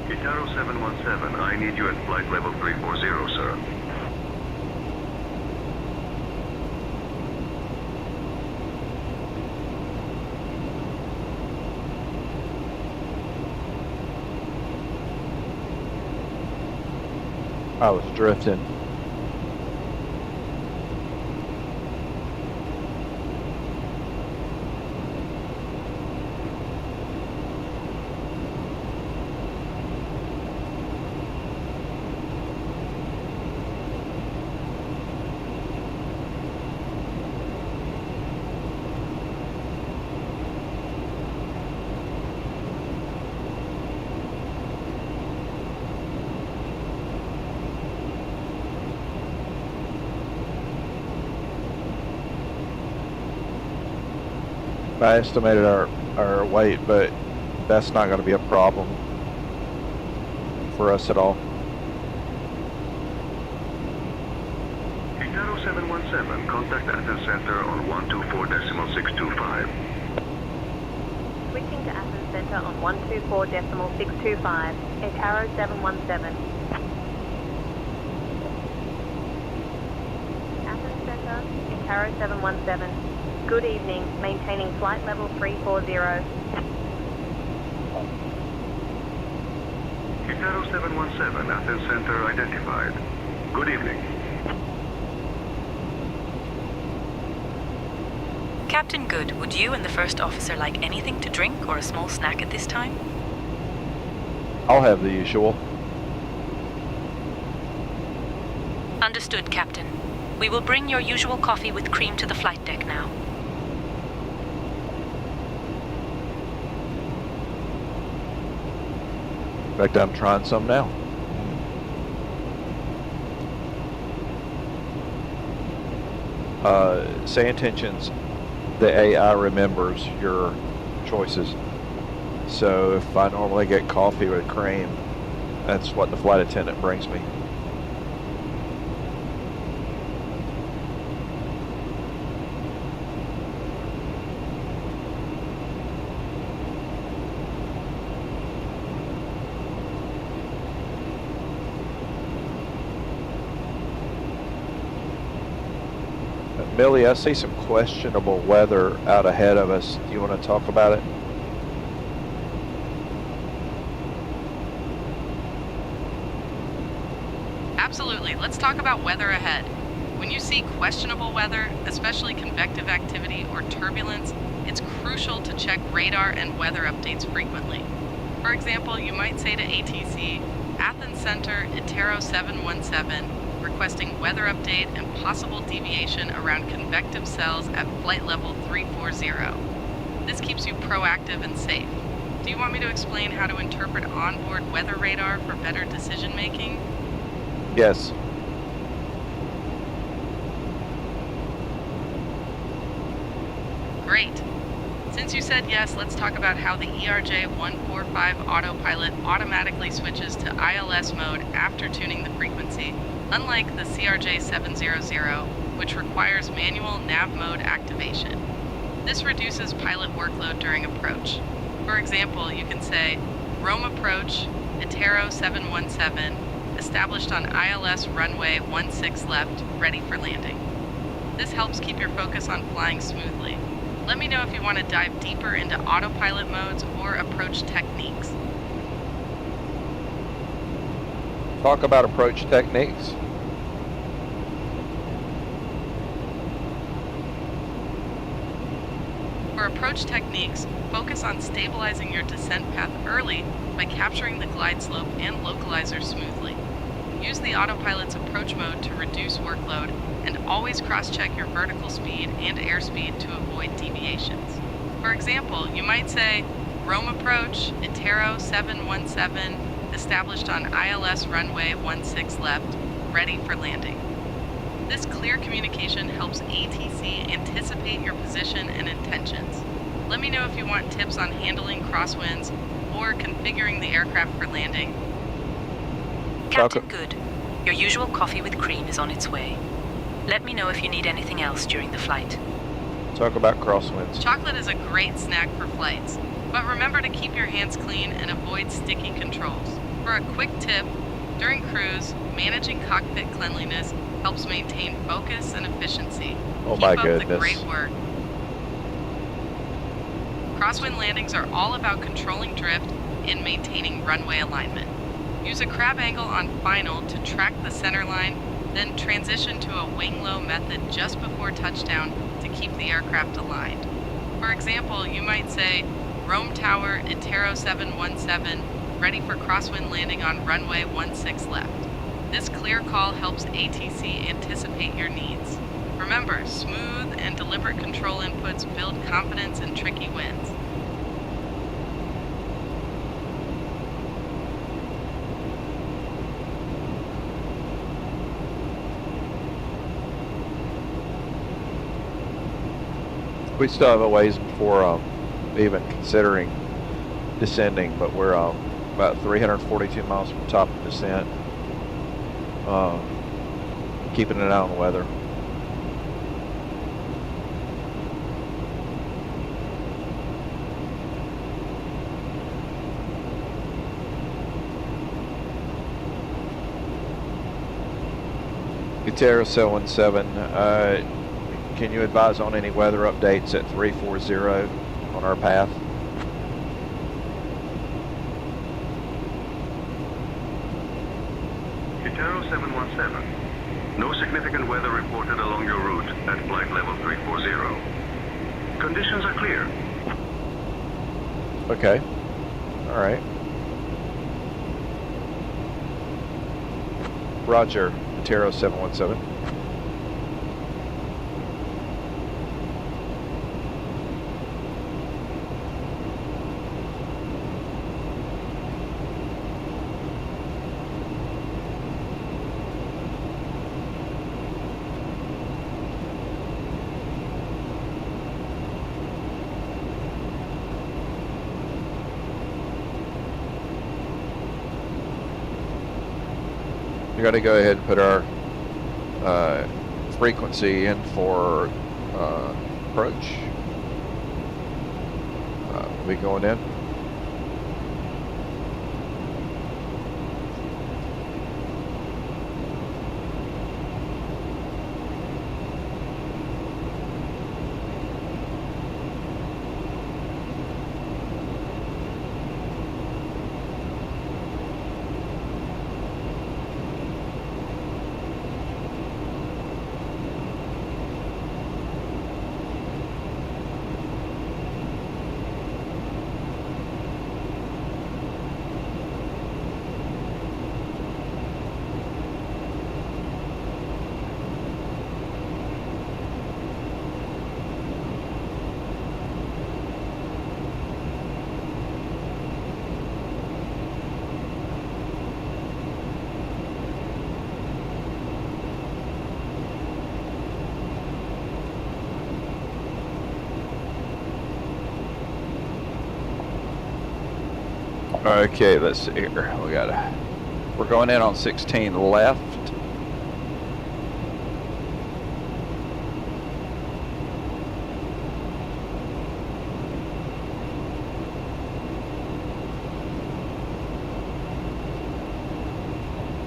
Itaro 717, I need you at flight level 340, sir.
I was drifting. I estimated our weight, but that's not going to be a problem for us at all.
Itaro 717, contact Athens Center on 124.625.
Switching to Athens Center on 124.625, Itaro 717. Athens Center, Itaro 717. Good evening, maintaining flight level 340.
Itaro 717, Athens Center identified. Good evening.
Captain Good, would you and the first officer like anything to drink or a small snack at this time?
I'll have the usual.
Understood, Captain. We will bring your usual coffee with cream to the flight deck now.
In fact, I'm trying some now. Say intentions, the AI remembers your choices. So if I normally get coffee with cream, that's what the flight attendant brings me. Millie, I see some questionable weather out ahead of us. Do you want to talk about it?
Absolutely. Let's talk about weather ahead. When you see questionable weather, especially convective activity or turbulence, it's crucial to check radar and weather updates frequently. For example, you might say to ATC, Athens Center, Itaro 717, requesting weather update and possible deviation around convective cells at flight level 340. This keeps you proactive and safe. Do you want me to explain how to interpret onboard weather radar for better decision making?
Yes.
Great. Since you said yes, let's talk about how the ERJ 145 autopilot automatically switches to ILS mode after tuning the frequency, unlike the CRJ 700, which requires manual nav mode activation. This reduces pilot workload during approach. For example, you can say, Rome approach, Itero 717, established on ILS runway 16 left, ready for landing. This helps keep your focus on flying smoothly. Let me know if you want to dive deeper into autopilot modes or approach techniques.
Talk about approach techniques.
For approach techniques, focus on stabilizing your descent path early by capturing the glide slope and localizer smoothly. Use the autopilot's approach mode to reduce workload, and always cross-check your vertical speed and airspeed to avoid deviations. For example, you might say, Rome approach, Itero 717, established on ILS runway 16 left, ready for landing. This clear communication helps ATC anticipate your position and intentions. Let me know if you want tips on handling crosswinds or configuring the aircraft for landing.
Captain Good, your usual coffee with cream is on its way. Let me know if you need anything else during the flight.
Talk about crosswinds.
Chocolate is a great snack for flights, but remember to keep your hands clean and avoid sticky controls. For a quick tip, during cruise, managing cockpit cleanliness helps maintain focus and efficiency.
Oh
Keep
my
up
goodness.
the great work. Crosswind landings are all about controlling drift and maintaining runway alignment. Use a crab angle on final to track the center line, then transition to a wing low method just before touchdown to keep the aircraft aligned. For example, you might say, Rome Tower, Itero 717, ready for crosswind landing on runway 16 left. This clear call helps ATC anticipate your needs. Remember, smooth and deliberate control inputs build confidence in tricky winds.
We still have a ways before even considering descending, but we're about 342 miles from top of descent. Keeping an eye on the weather. Itero 717, can you advise on any weather updates at 340 on our path?
Itero 717. No significant weather reported along your route at flight level 340. Conditions are clear.
Okay. All right. Roger, Itero 717. We got to go ahead and put our frequency in for approach. We going in? Okay, let's see here. We're going in on 16 left.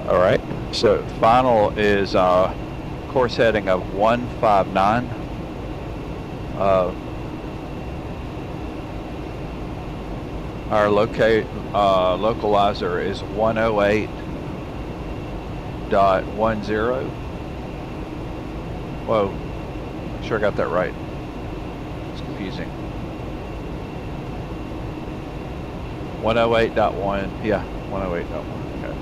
All right, so final is course heading of 159. Our localizer is 108.10. Whoa, sure I got that right. It's confusing. 108.1, yeah, 108.1, okay.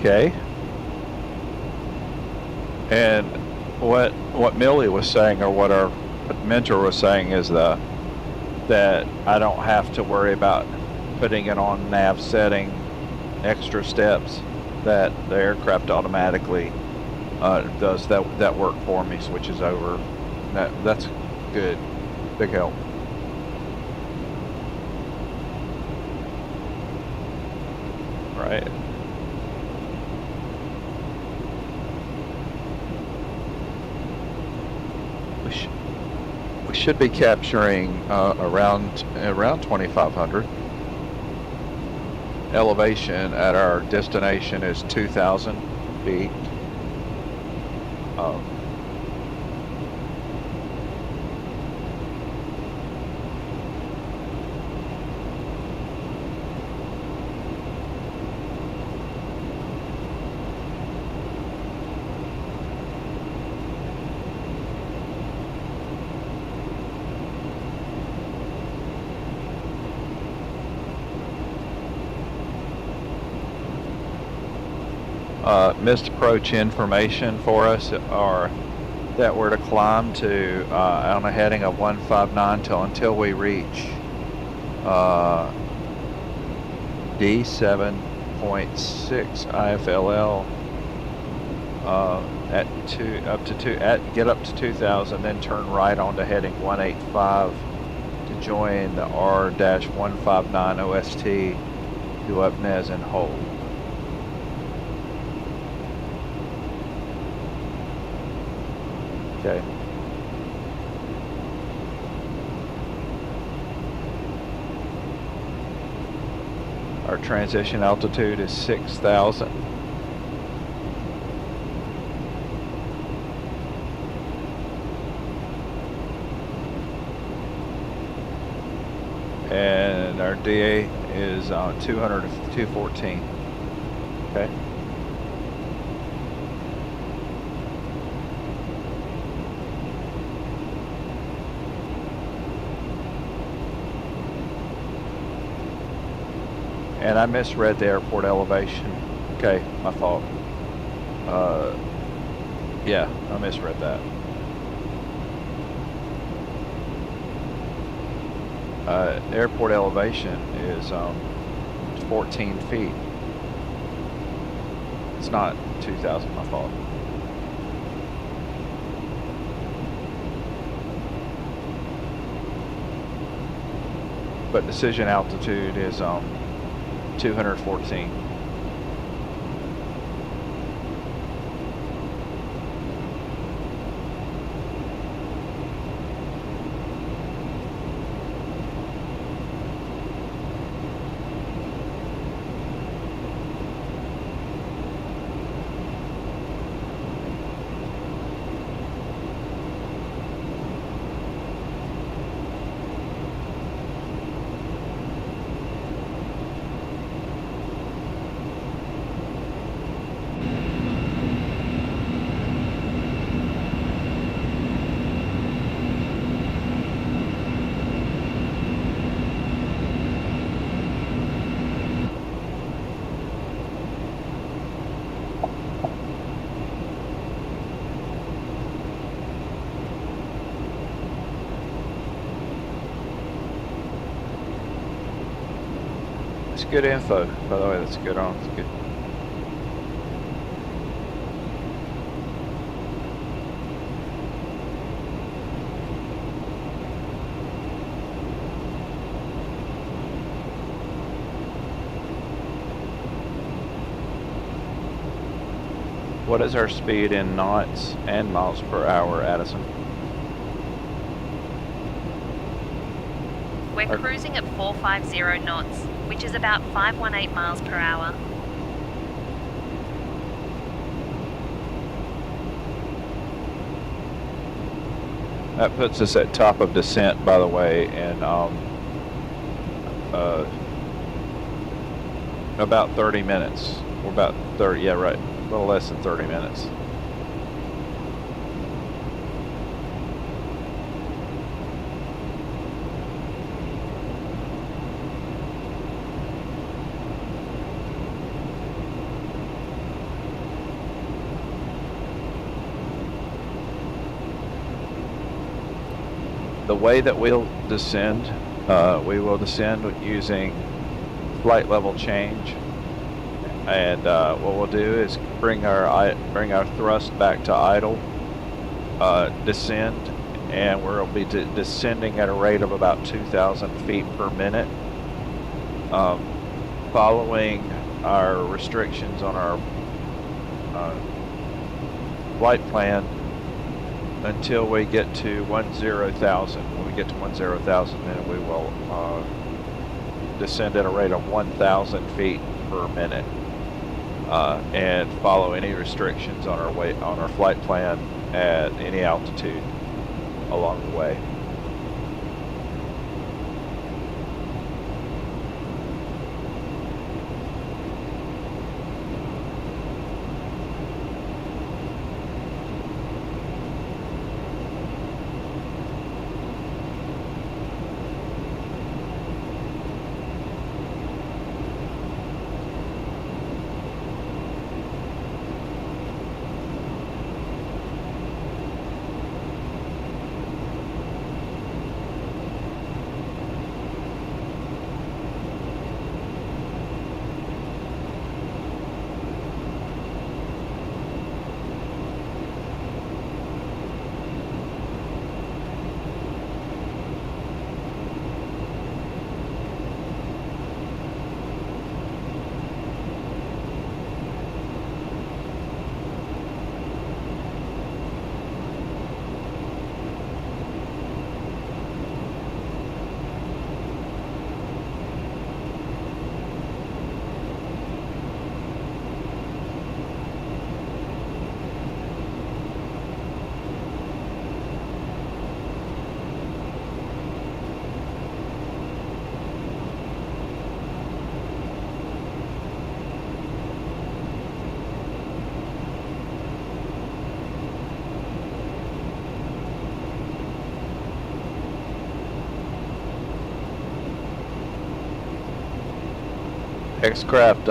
Okay. And what Millie was saying, or what our mentor was saying, is that I don't have to worry about putting it on nav setting, extra steps, that the aircraft automatically does that work for me, switches over. That's good, big help. Right. We should be capturing around 2,500. Elevation at our destination is 2,000 feet. Missed approach information for us are that we're to climb to on a heading of 159 until we reach D7.6 IFLL get up to 2,000, then turn right onto heading 185 to join the R-159 OST to UPNES and hold. Okay. Our transition altitude is 6,000. And our DA is 200 to 214. Okay. And I misread the airport elevation. Okay, my fault. Yeah, I misread that. Airport elevation is 14 feet. It's not 2,000, my fault. But decision altitude is 214. good info, by the way. That's good on. That's good. What is our speed in knots and miles per hour, Addison?
We're cruising at 450 knots, which is about 518 miles per hour.
That puts us at top of descent, by the way, and about 30 minutes. We're about 30, yeah, right. A little less than 30 minutes. The way that we'll descend, we will descend using flight level change, and what we'll do is bring our thrust back to idle, descend, and we'll be descending at a rate of about 2,000 feet per minute, following our restrictions on our flight plan until we get to 10,000. When we get to 10,000, then we will descend at a rate of 1,000 feet per minute, and follow any restrictions on our flight plan at any altitude along the way. X-Craft,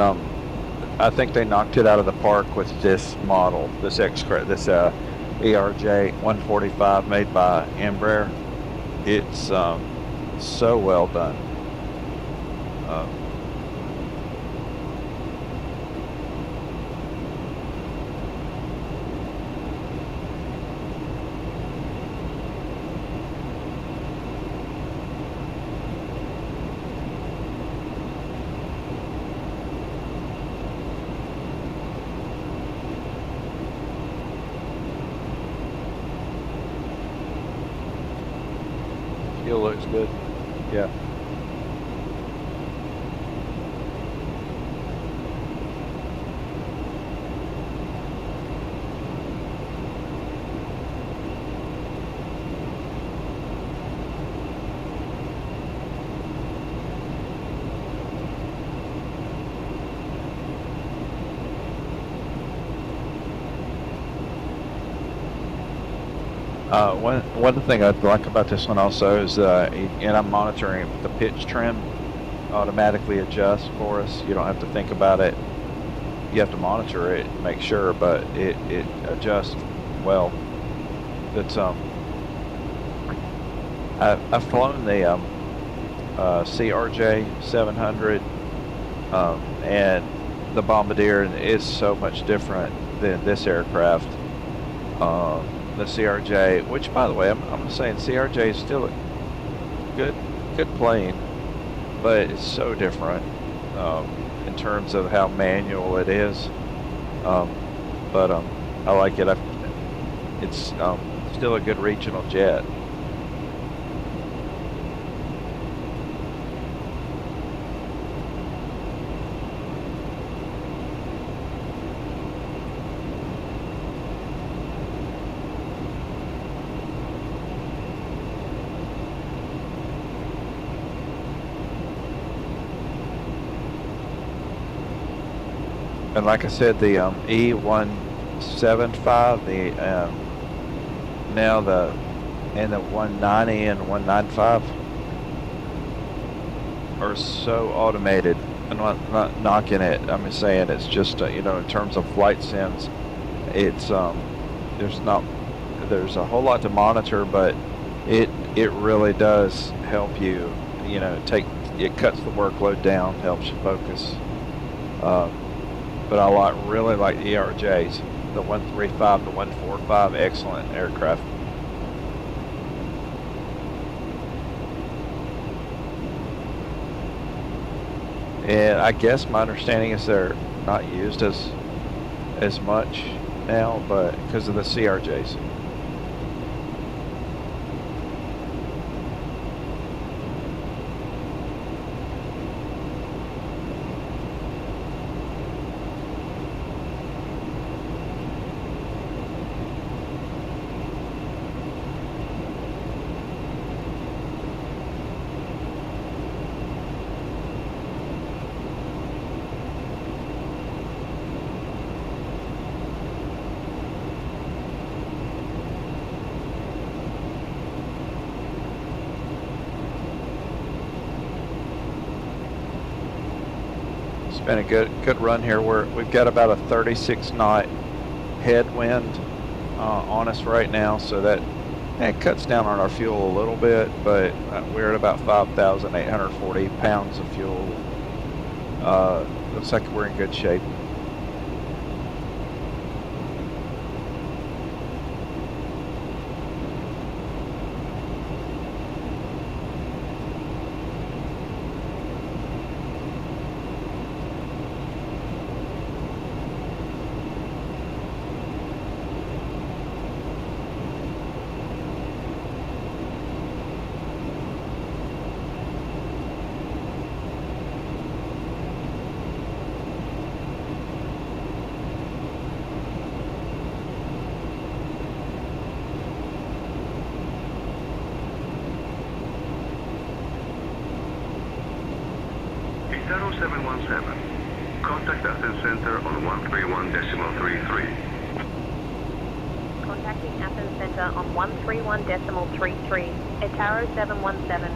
I think they knocked it out of the park with this model, this X-Craft, this ERJ 145 made by Embraer. It's so well done. Fuel looks good. Yeah. One thing I like about this one also is, and I'm monitoring the pitch trim automatically adjusts for us. You don't have to think about it. You have to monitor it, make sure, but it adjusts well. It's I've flown the CRJ 700 And the Bombardier is so much different than this aircraft. The CRJ, which by the way, I'm saying CRJ is still a good plane, but it's so different in terms of how manual it is. But I like it. It's still a good regional jet. And like I said, the E175, the now the 190 and 195 are so automated. I'm not knocking it. I'm just saying it's just you know, in terms of flight sims, it's there's a whole lot to monitor, but it really does help you. You know, it cuts the workload down, helps you focus. But I really like the ERJs, the 135, the 145, excellent aircraft. And I guess my understanding is they're not used as much now, but because of the CRJs. It's been a good run here. We've got about a 36 knot headwind on us right now, so that cuts down on our fuel a little bit, but we're at about 5,840 pounds of fuel. Looks like we're in good shape.
Itaro 717. Contact Athens Center on 131.33.
Contacting Athens Center on 131.33. Itaro 717.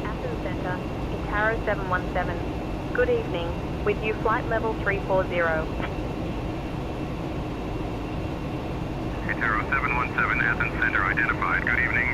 Athens Center, Itaro 717. Good evening. With you flight level 340.
Itaro 717, Athens Center identified. Good evening.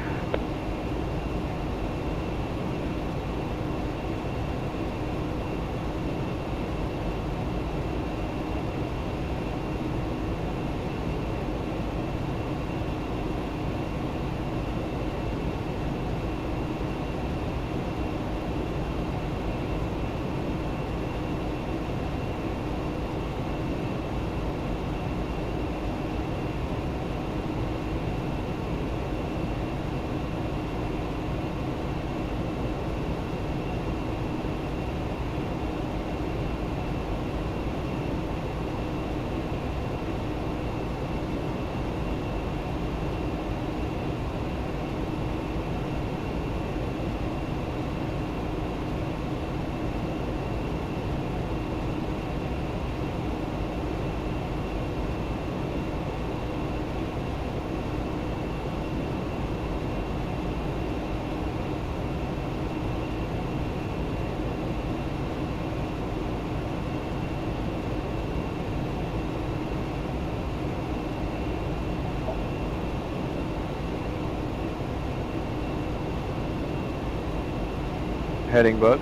heading book.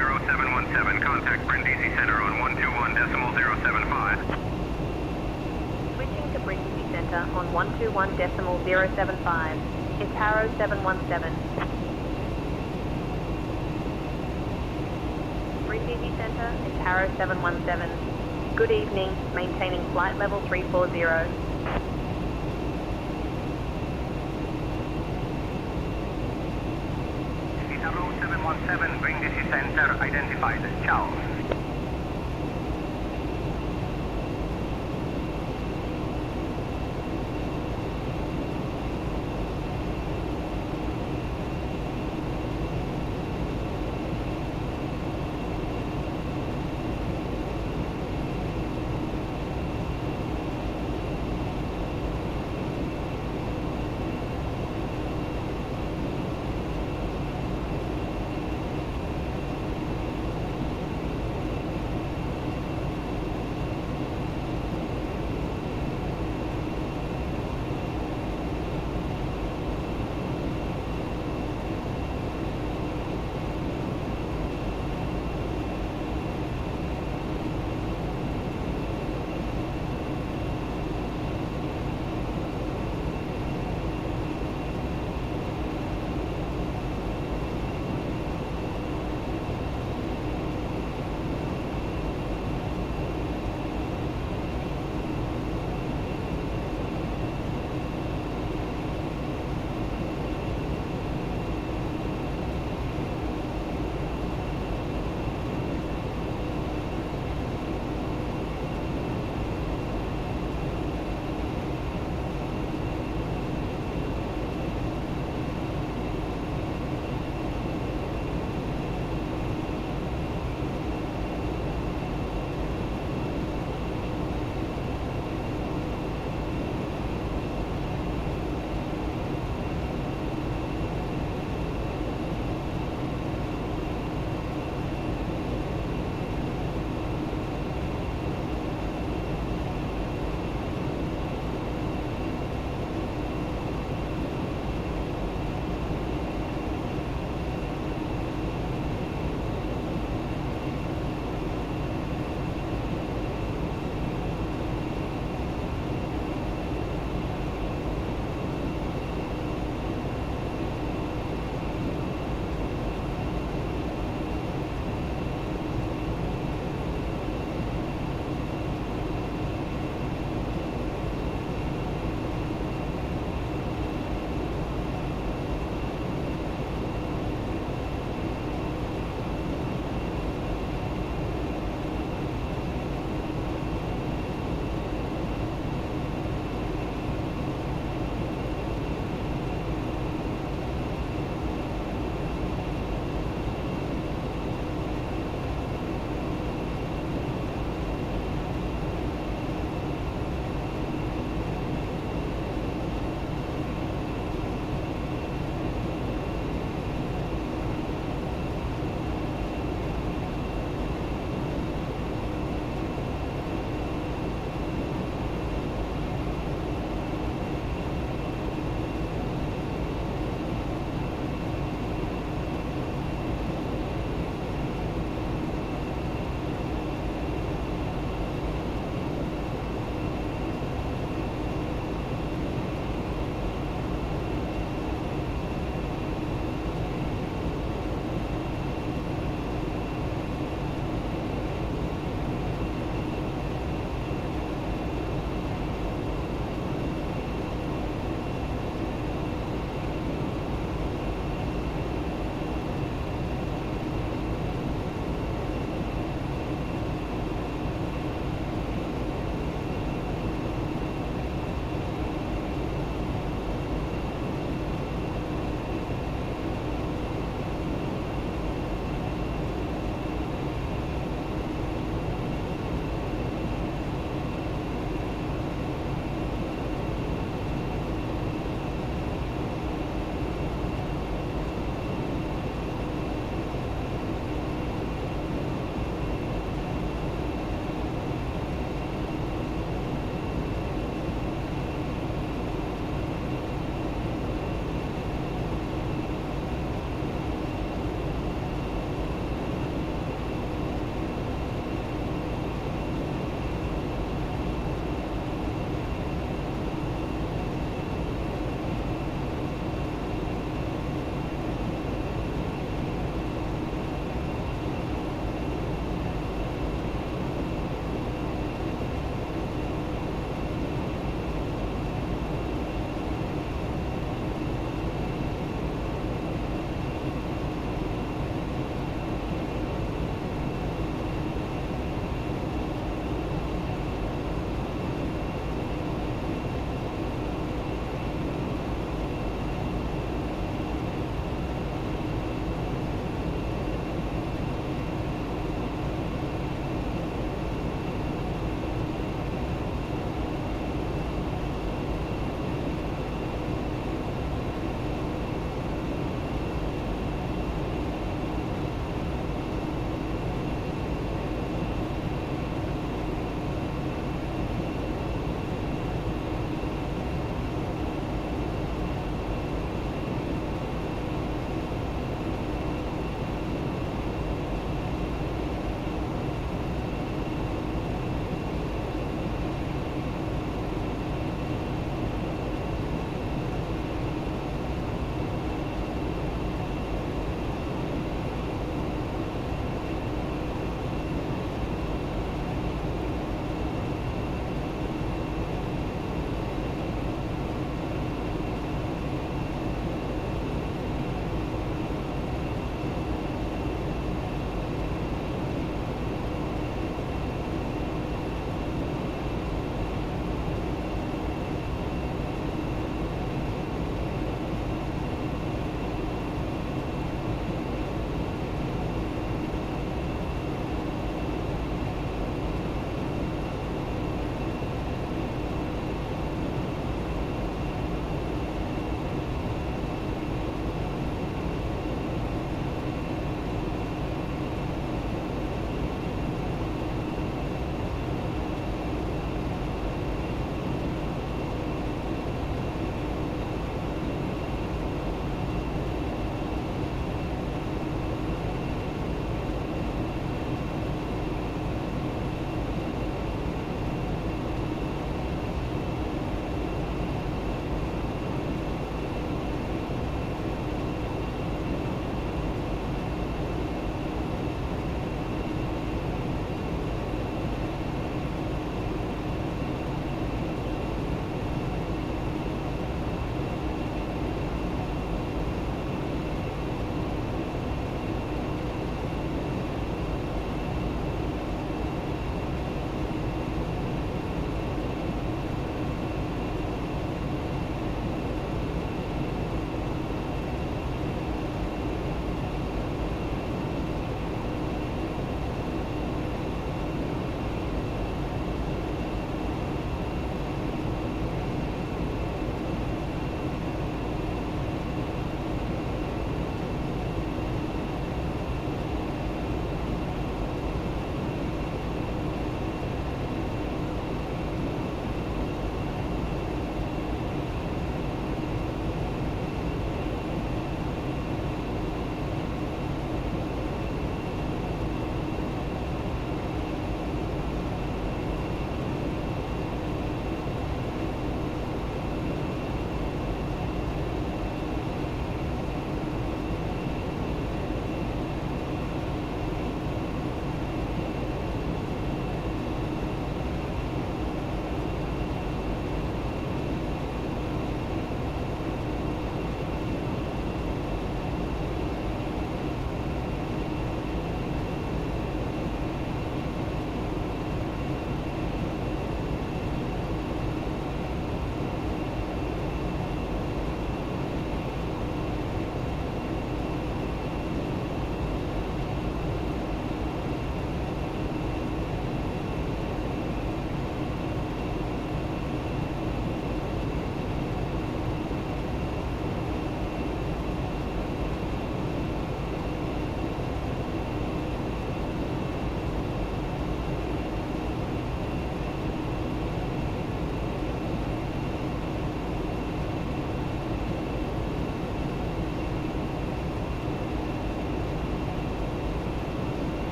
Arrow 717, contact Brindisi Center on 121.075.
Switching to Brindisi Center on 121.075. It's Harrow 717. Brindisi Center, it's Harrow 717. Good evening, maintaining flight level 340.
Arrow 717, Brindisi Center, identified as Charles.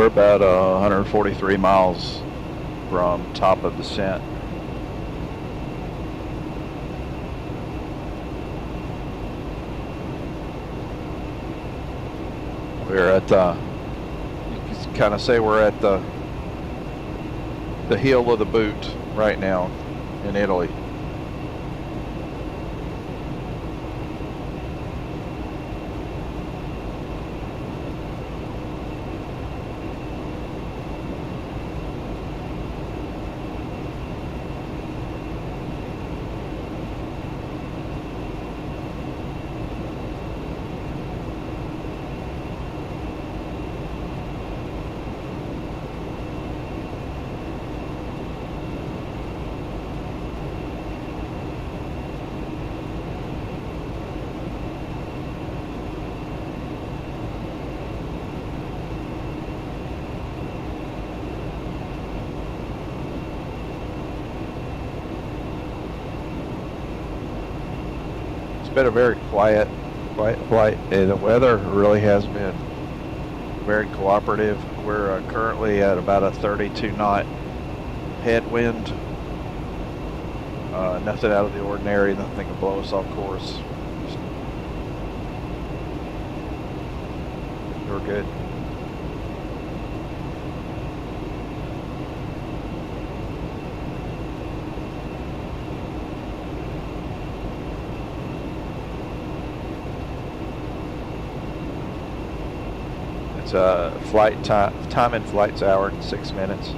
we're about 143 miles from top of descent. We're at you can kind of say we're at the heel of the boot right now in Italy. Been a very quiet flight, and the weather really has been very cooperative. We're currently at about a 32 knot headwind. Nothing out of the ordinary, nothing to blow us off course. We're good. Flight time in flight's hour and 6 minutes.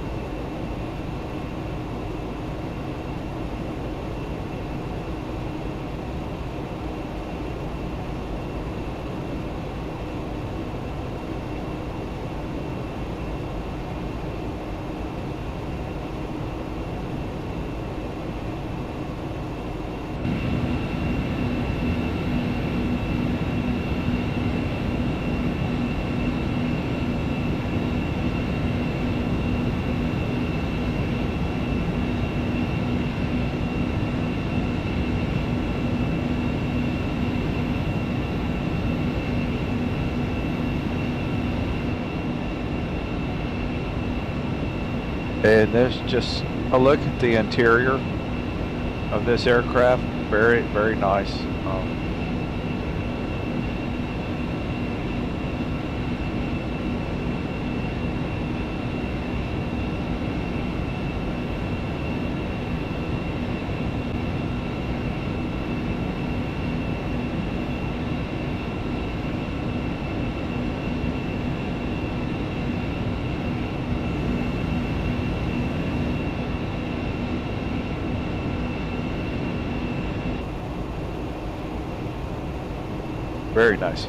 And there's just a look at the interior of this aircraft. Very, very nice. Very nice.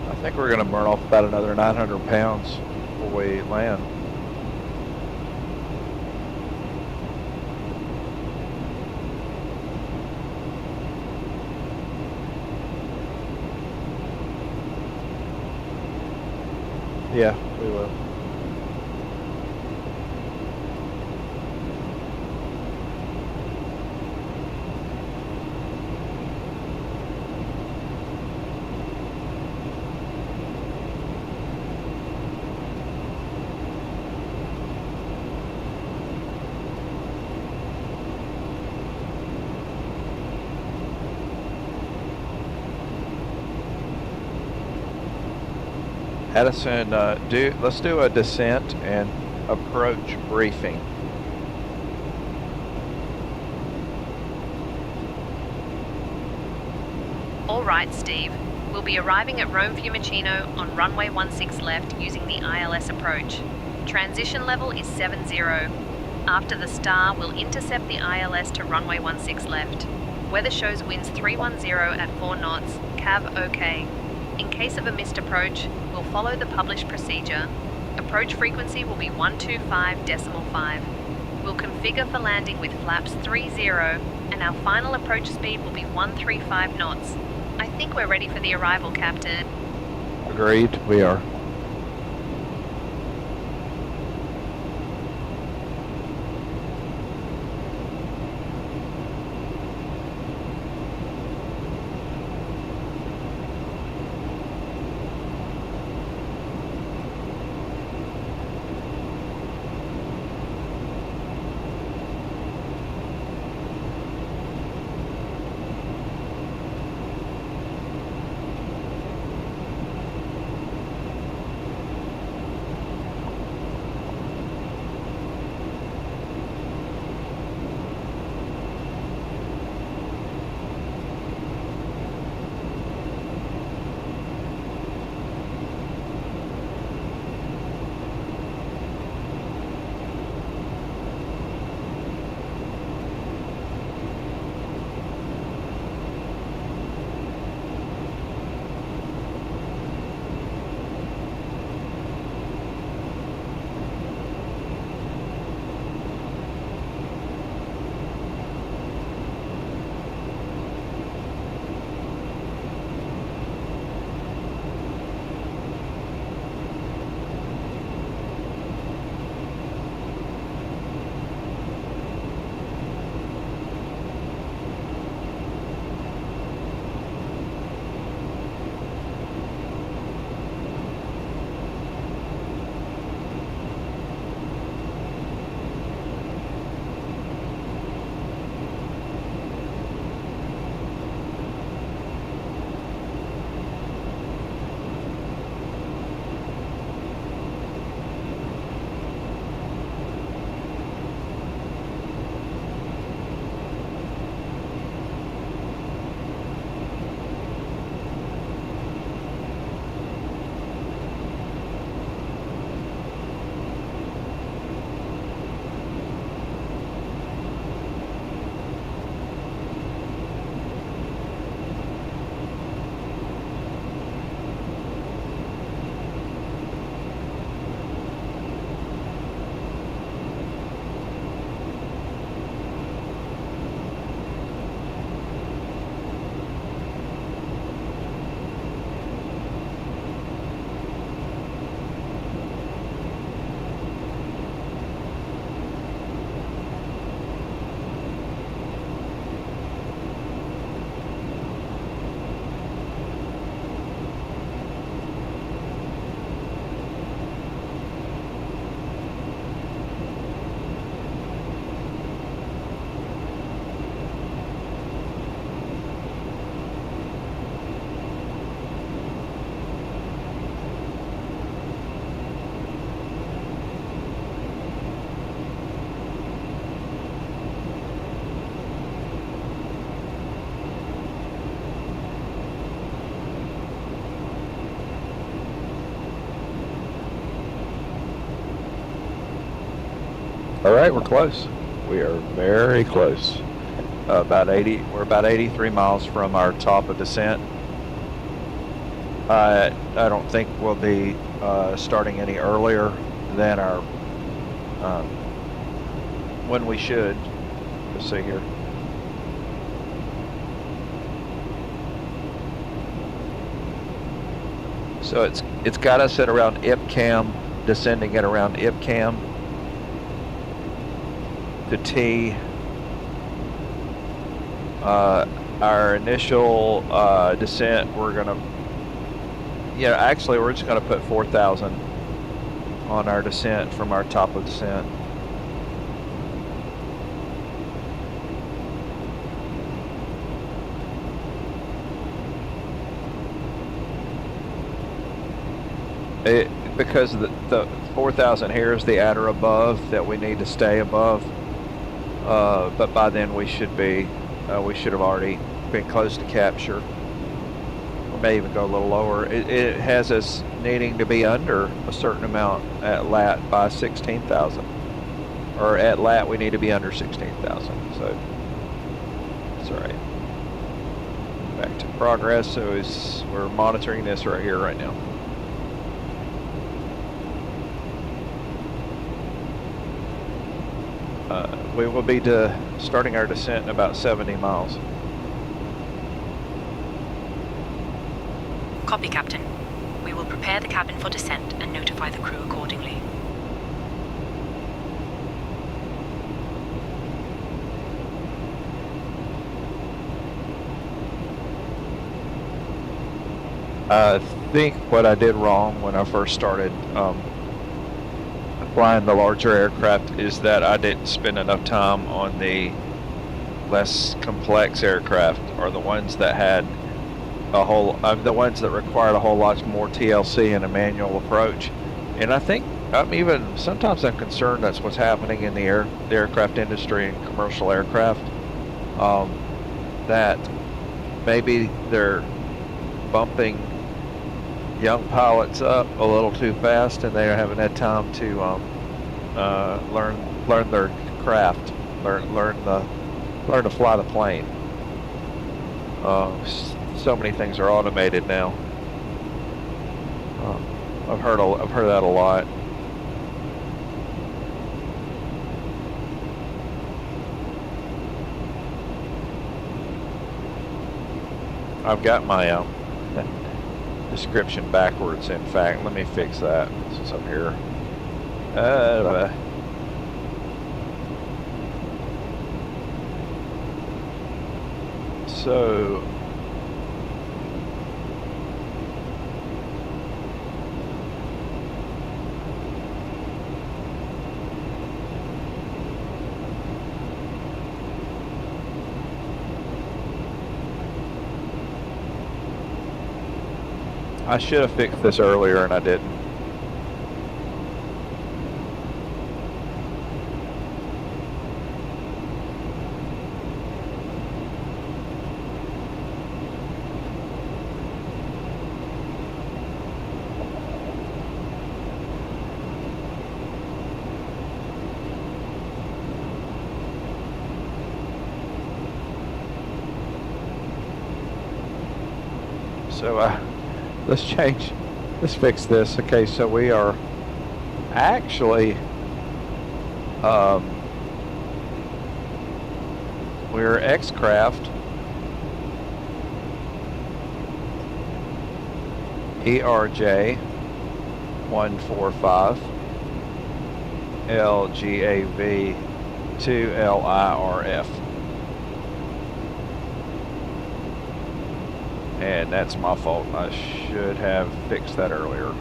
I think we're going to burn off about another 900 pounds before we land. Yeah, we will. Addison, let's do a descent and approach briefing.
All right, Steve. We'll be arriving at Rome Fiumicino on runway 16 left using the ILS approach. Transition level is 70. After the star, we'll intercept the ILS to runway 16 left. Weather shows winds 310 at 4 knots, CAV OK. In case of a missed approach, we'll follow the published procedure. Approach frequency will be 125.5. We'll configure for landing with flaps 30, and our final approach speed will be 135 knots. I think we're ready for the arrival, Captain.
Agreed, we are. All right, we're close. We are very close. We're about 83 miles from our top of descent. I don't think we'll be starting any earlier than our when we should. Let's see here. So it's got us at around IPCAM, descending at around IPCAM to T. Our initial descent, we're gonna, actually we're just gonna put 4,000 on our descent from our top of descent. Because the 4,000 here is the at or above that we need to stay above. But by then we should have already been close to capture. We may even go a little lower. It has us needing to be under a certain amount at lat by 16,000. Or at lat we need to be under 16,000. So that's all right. Back to progress. So we're monitoring this right here, right now. We will be starting our descent in about 70 miles.
Copy, Captain. We will prepare the cabin for descent and notify the crew accordingly.
I think what I did wrong when I first started flying the larger aircraft is that I didn't spend enough time on the less complex aircraft, or the ones that had the ones that required a whole lot more TLC and a manual approach. And I think sometimes I'm concerned that's what's happening in the aircraft industry and commercial aircraft, that maybe they're bumping young pilots up a little too fast, and they haven't had time to learn their craft, learn to fly the plane. So many things are automated now. I've heard that a lot. I've got my description backwards. In fact, let me fix that since I'm here. So I should have fixed this earlier and I didn't. So let's fix this. Okay, so we are actually we're X-Craft ERJ 145 LGAV 2 LIRF. And that's my fault. I should have fixed that earlier.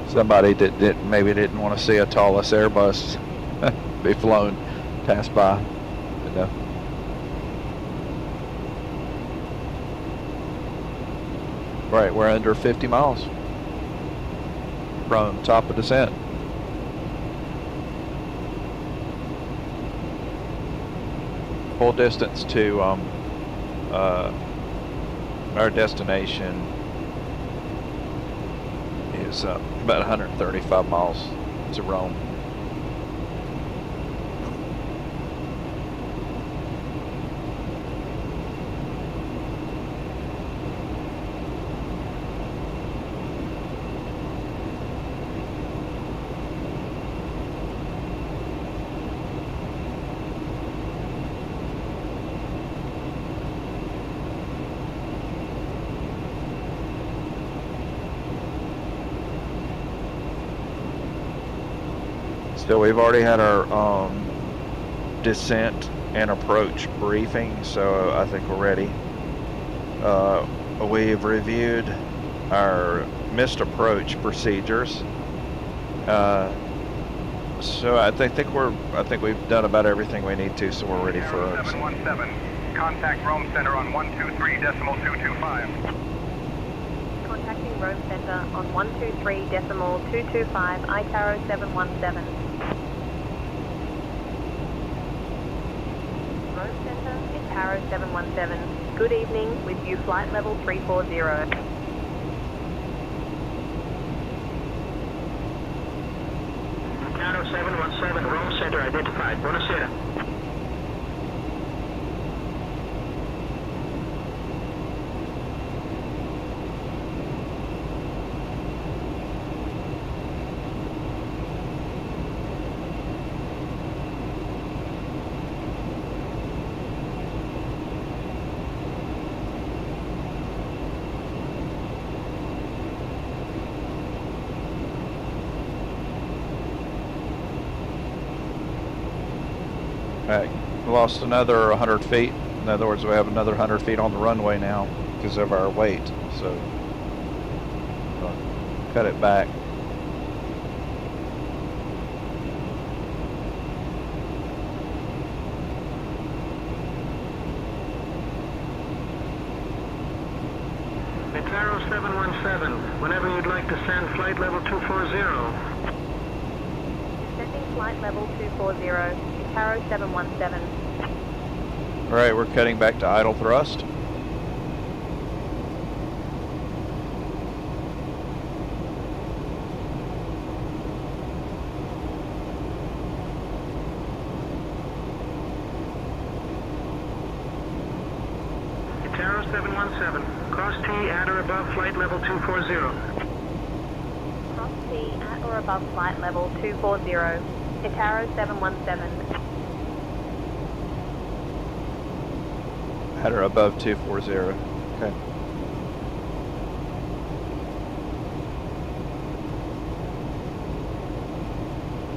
Somebody that maybe didn't want to see a tallest Airbus be flown passed by. But no. Right, we're under 50 miles from top of descent. Full distance to our destination is about 135 miles to Rome. So we've already had our descent and approach briefing, so I think we're ready. We've reviewed our missed approach procedures. So I think we've done about everything we need to, so we're ready for
717. Contact Rome Center on 123.225.
Contacting Rome Center on 123.225, ITARO 717. Rome Center, ITARO 717. Good evening, with you flight level 340.
717, Rome Center identified. Buonasera.
Alright, we lost another 100 feet. In other words, we have another 100 feet on the runway now because of our weight. So, cut it back.
Metaro 717, whenever you'd like to send flight level 240.
Sending flight level 240, Metaro 717.
Alright, we're cutting back to idle thrust.
Metaro 717, cross T at or above flight level 240.
Cross T at or above flight level 240, Metaro 717.
At or above 240. Okay.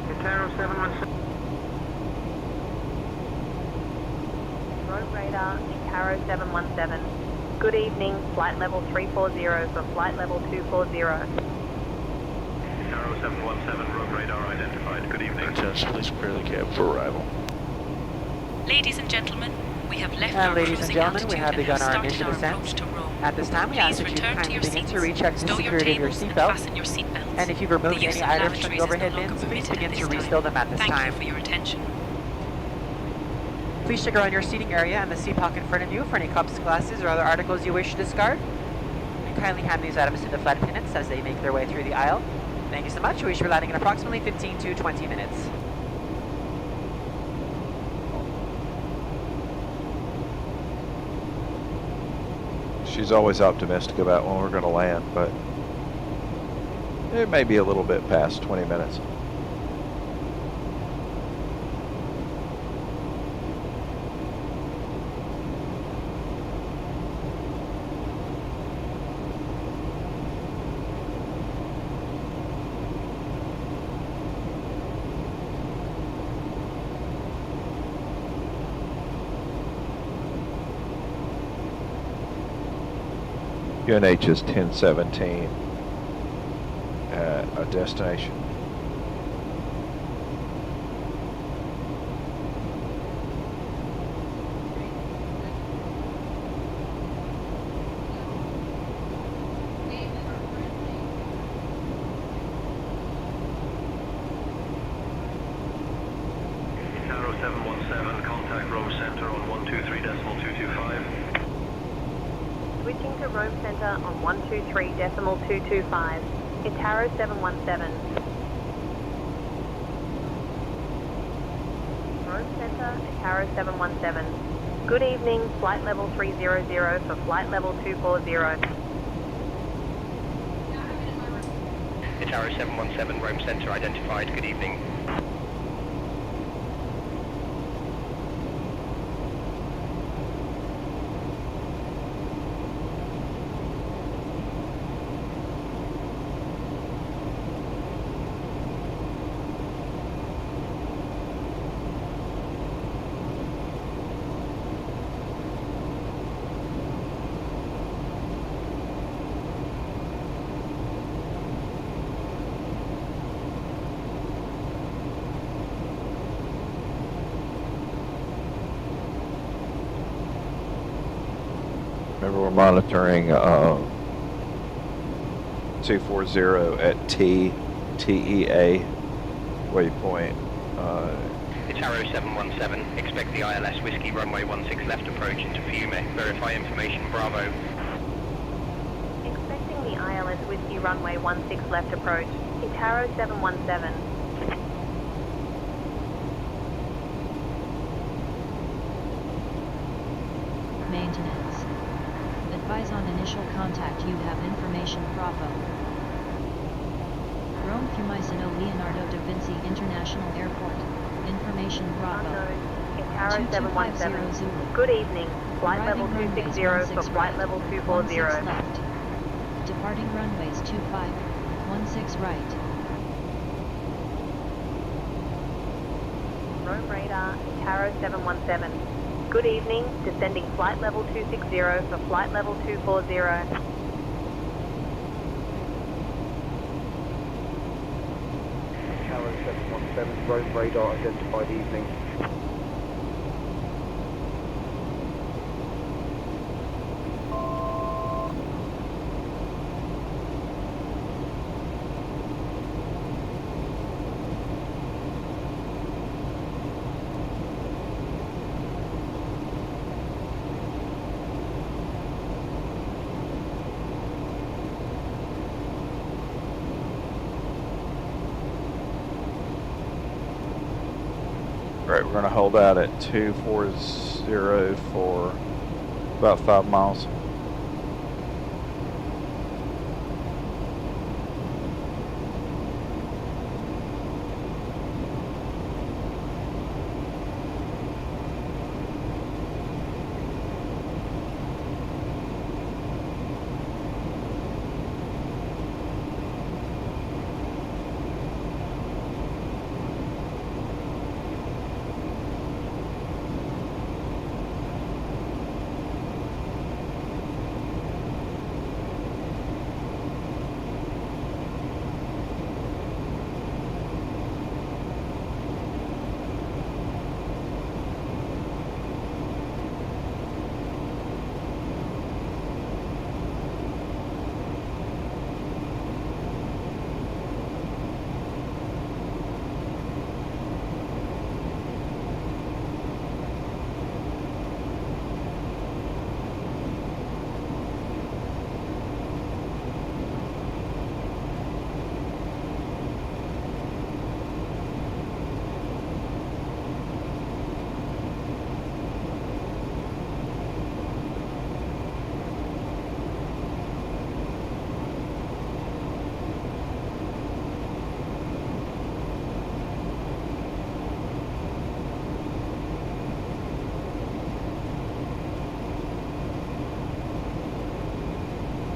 Metaro 717.
Road radar, Metaro 717. Good evening, flight level 340 for flight level 240.
Metaro 717, road radar identified. Good evening.
Attention, please prepare the cab for arrival.
Ladies and gentlemen, we have left
And
our
ladies and
cruising
gentlemen, we
altitude
have begun
and
our
started
initial
our
descent.
approach to Rome.
At this time, we
Please
ask that you
return to
kindly
your
begin
seats,
to recheck the
stow your
security of your
tables, and
seatbelt.
fasten your seatbelts.
And if you've
The
removed
use
any
of
items from
lavatories
the
is no
overhead
longer
bins, please
permitted
begin
at
to
this
restow
time.
them at this
Thank
time.
you for your attention.
Please check around your seating area and the seat pocket in front of you for any cups, glasses, or other articles you wish to discard. And kindly hand these items to the flight attendants as they make their way through the aisle. Thank you so much. We should be landing in approximately 15 to 20 minutes.
She's always optimistic about when we're going to land, but it may be a little bit past 20 minutes. UNH is 1017 at a destination.
Metaro 717, contact Rome Center on 123.225.
Switching to Rome Center on 123.225, Metaro 717. Rome Center, Metaro 717. Good evening, flight level 300 for flight level 240.
Metaro 717, Rome Center identified. Good evening.
Remember, we're monitoring 240 at TEA waypoint.
Metaro 717, expect the ILS Whiskey runway 16 left approach into Fiume. Verify information, Bravo.
Expecting the ILS Whiskey runway 16 left approach, Metaro 717.
maintenance. Advise on initial contact you have information Bravo. Rome Fiumicino Leonardo da Vinci International Airport. Information Bravo.
Unknown, Icaro 717.
Zulu.
Good evening. Flight level
Arriving
260 for
runways
flight
right,
level 240.
16 left. Departing runways 25, 16 right.
Rome radar, Icaro 717. Good evening. Descending flight level 260 for flight level 240.
Icaro 717, Rome radar identified evening.
Right, we're going to hold out at 240 for about 5 miles.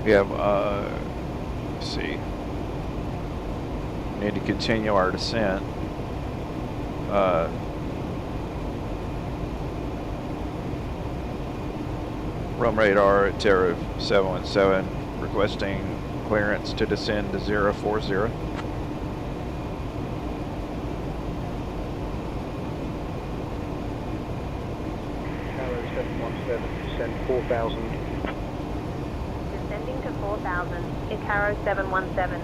We have, let's see, we need to continue our descent. Rome radar at Terra 717 requesting clearance to descend to 040.
Icaro 717, descend 4,000.
Descending to 4,000. Icaro 717.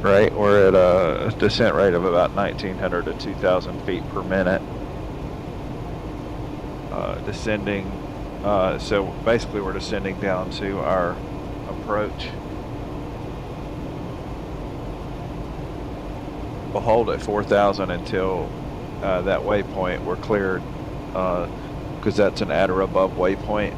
Right, we're at a descent rate of about 1,900 to 2,000 feet per minute. Descending, so basically we're descending down to our approach. We'll hold at 4,000 until that waypoint we're cleared, because that's an at or above waypoint.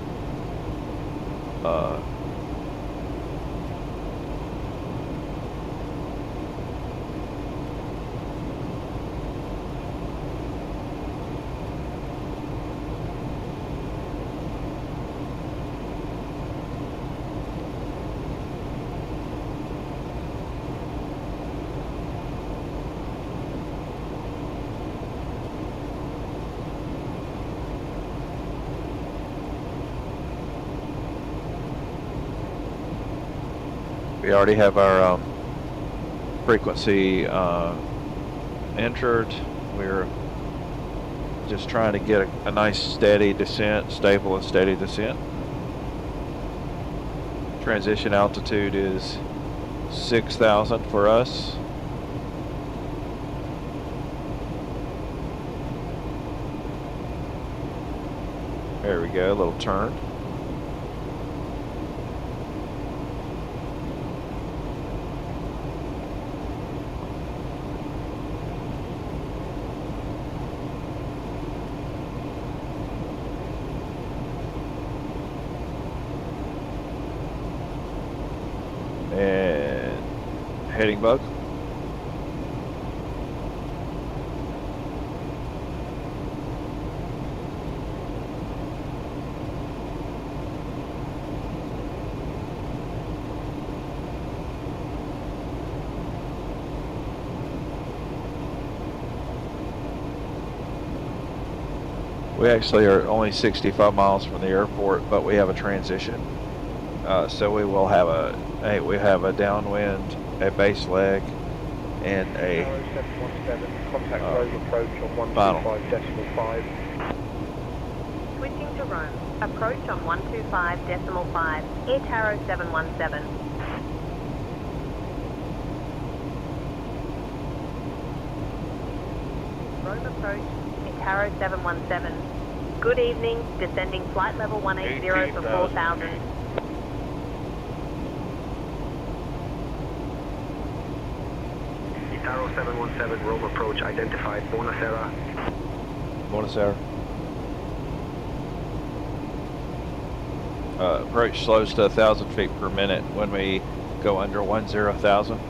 We already have our frequency entered. We're just trying to get a nice steady descent, stable and steady descent. Transition altitude is 6,000 for us. There we go, a little turn. And heading bug. We actually are only 65 miles from the airport, but we have a transition. So we will have we have a downwind, a base leg, and a
717, contact Rome approach on
final.
125.5.
Switching to Rome. Approach on 125.5. Air Taro 717. Rome approach. Air Taro 717. Good evening. Descending flight level 180 for 4,000.
Taro 717, Rome approach identified. Buonasera.
Buonasera. Approach slows to 1,000 feet per minute when we go under 10,000.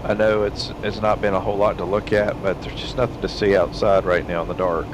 I know it's not been a whole lot to look at, but there's just nothing to see outside right now in the dark.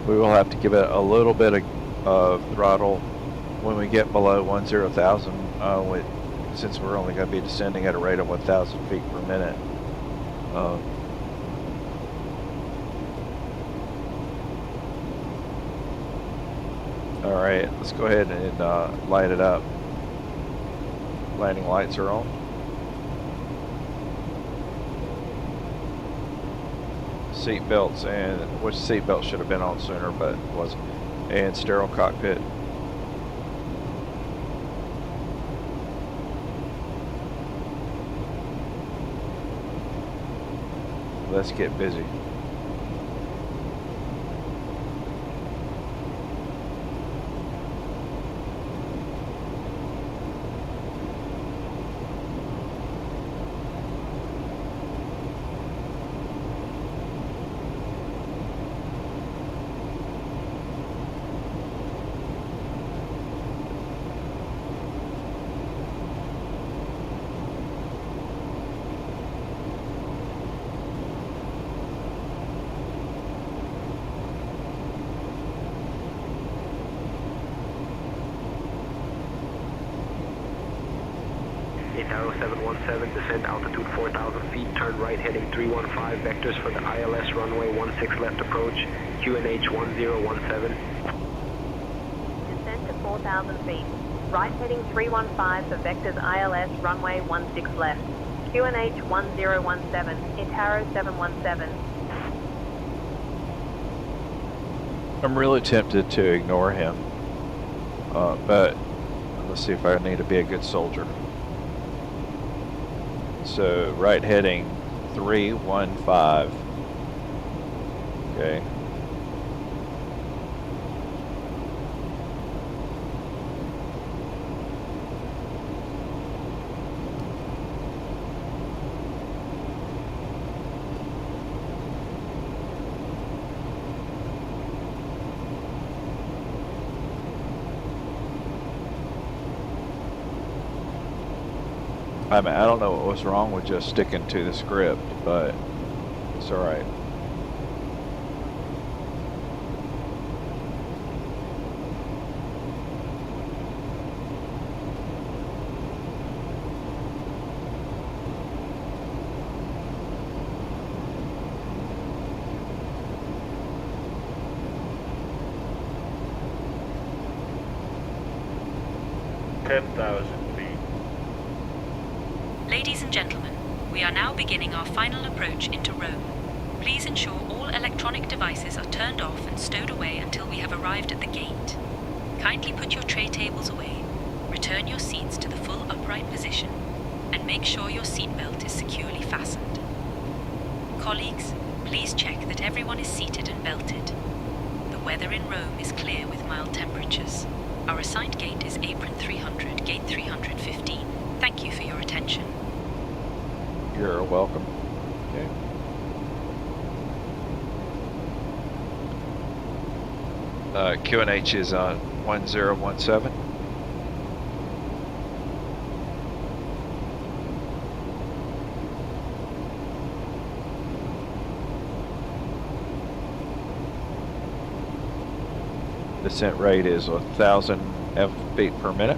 We will have to give it a little bit of throttle when we get below 10,000, since we're only going to be descending at a rate of 1,000 feet per minute. All right, let's go ahead and light it up. Landing lights are on. Seat belts, and which seat belt should have been on sooner but wasn't, and sterile cockpit. Let's get busy.
Taro 717, descend altitude 4,000 feet, turn right heading 315, vectors for the ILS runway 16 left approach, QNH 1017.
Descend to 4,000 feet. Right heading 315 for vectors ILS runway 16 left. QNH 1017, Air Taro 717.
I'm really tempted to ignore him, but let's see if I need to be a good soldier. So right heading 315. Okay. I mean, I don't know what was wrong with just sticking to the script, but it's all right.
Ladies and gentlemen, we are now beginning our final approach into Rome. Please ensure all electronic devices are turned off and stowed away until we have arrived at the gate. Kindly put your tray tables away, return your seats to the full upright position, and make sure your seatbelt is securely fastened. Colleagues, please check that everyone is seated and belted. The weather in Rome is clear with mild temperatures. Our assigned gate is apron 300, gate 315. Thank you for your attention.
You're welcome. Okay. QNH is on 1017. Descent rate is 1,000 feet per minute.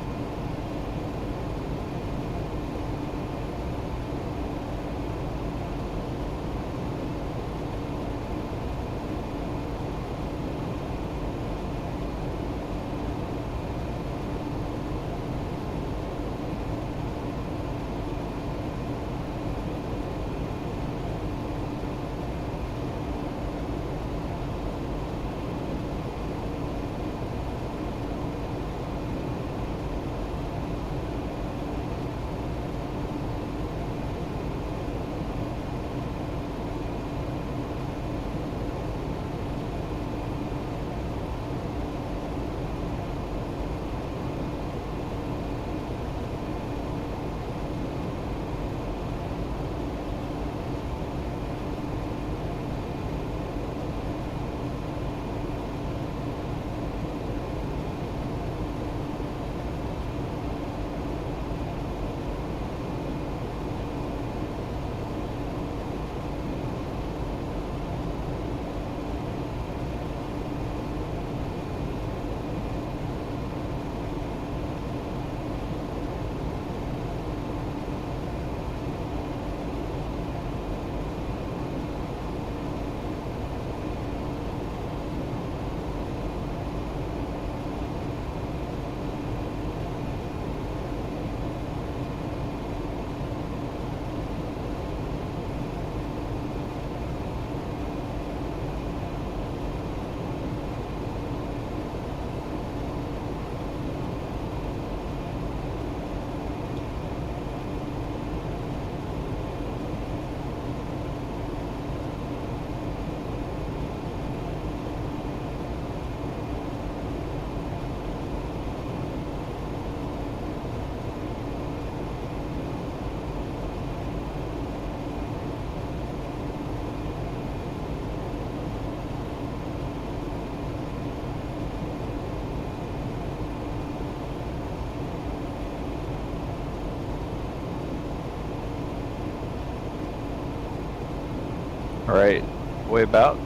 All right, way about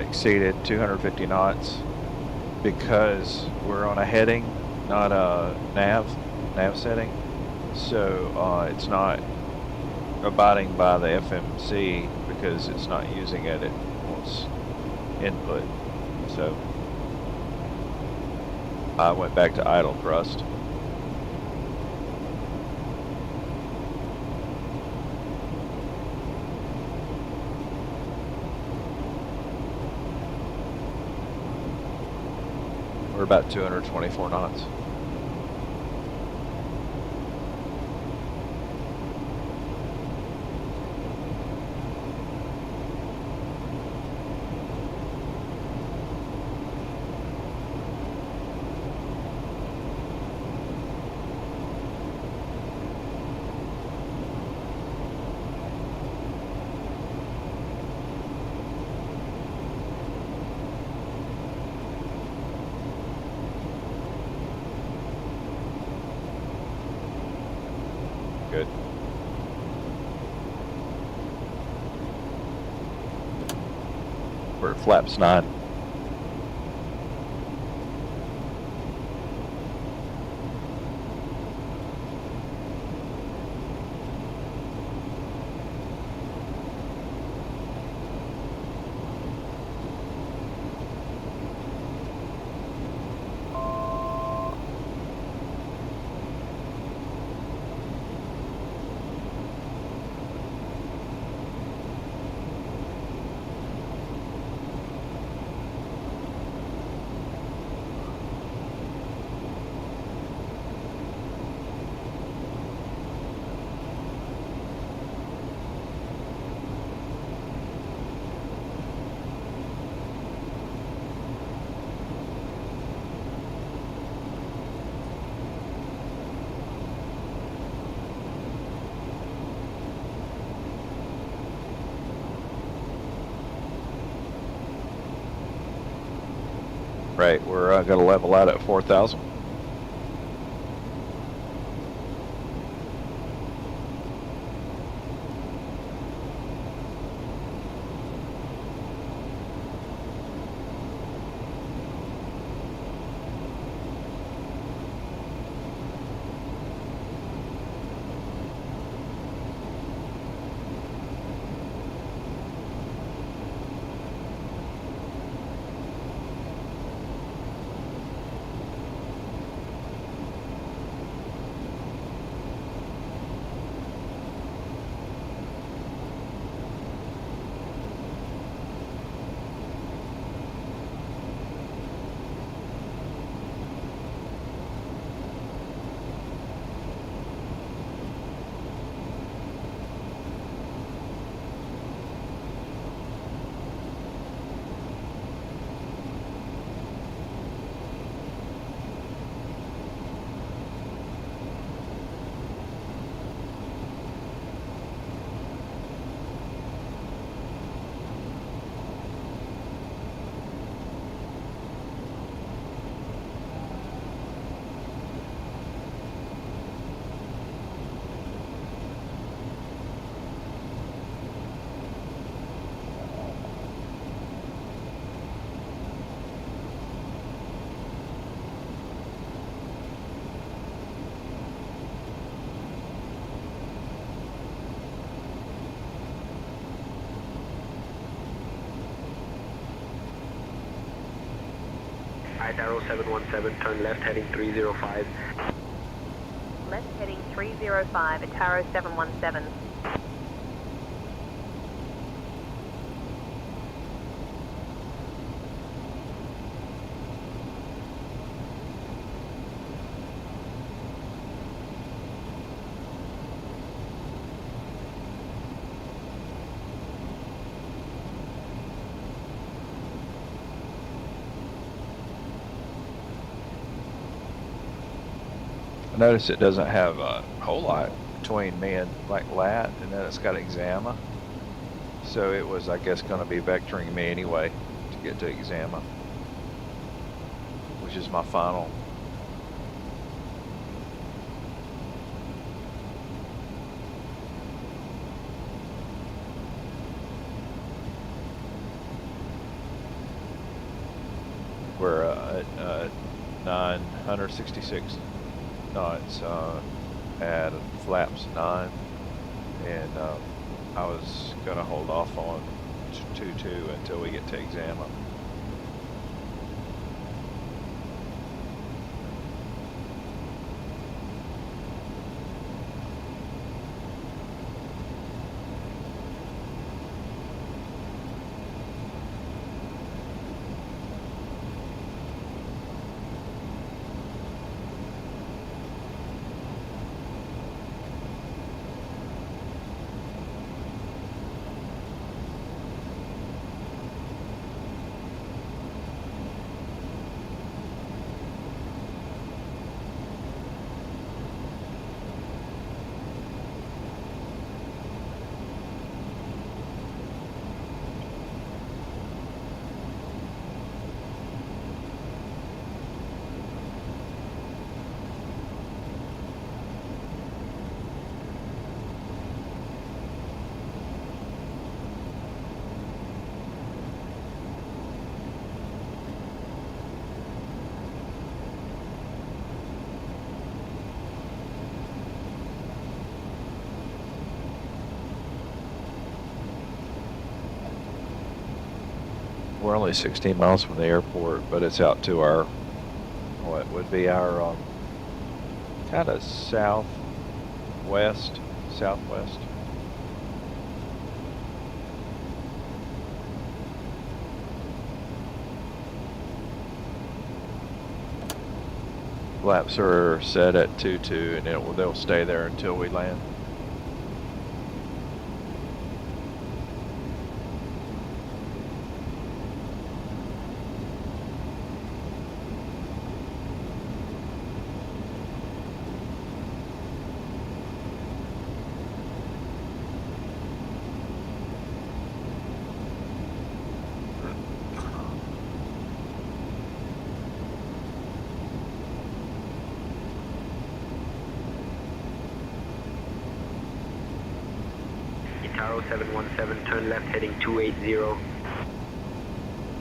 exceeded 250 knots because we're on a heading, not a nav setting. So it's not abiding by the FMC because it's not using it at its input. So I went back to idle thrust. We're about 224 knots. Good. We're at flaps 9. Right, we're going to level out at 4,000.
Arrow 717, turn left heading 305.
Left heading 305 at Taro 717.
Notice it doesn't have a whole lot between me and like lat, and then it's got exama. So it was, I guess, going to be vectoring me anyway to get to exama, which is my final. We're at 966 knots at flaps 9, and I was gonna hold off on 2-2 until we get to exama. we're only 16 miles from the airport, but it's out to our, what would be our kind of southwest. Flaps are set at 22, and they'll stay there until we land.
Taro 717, turn left heading 280.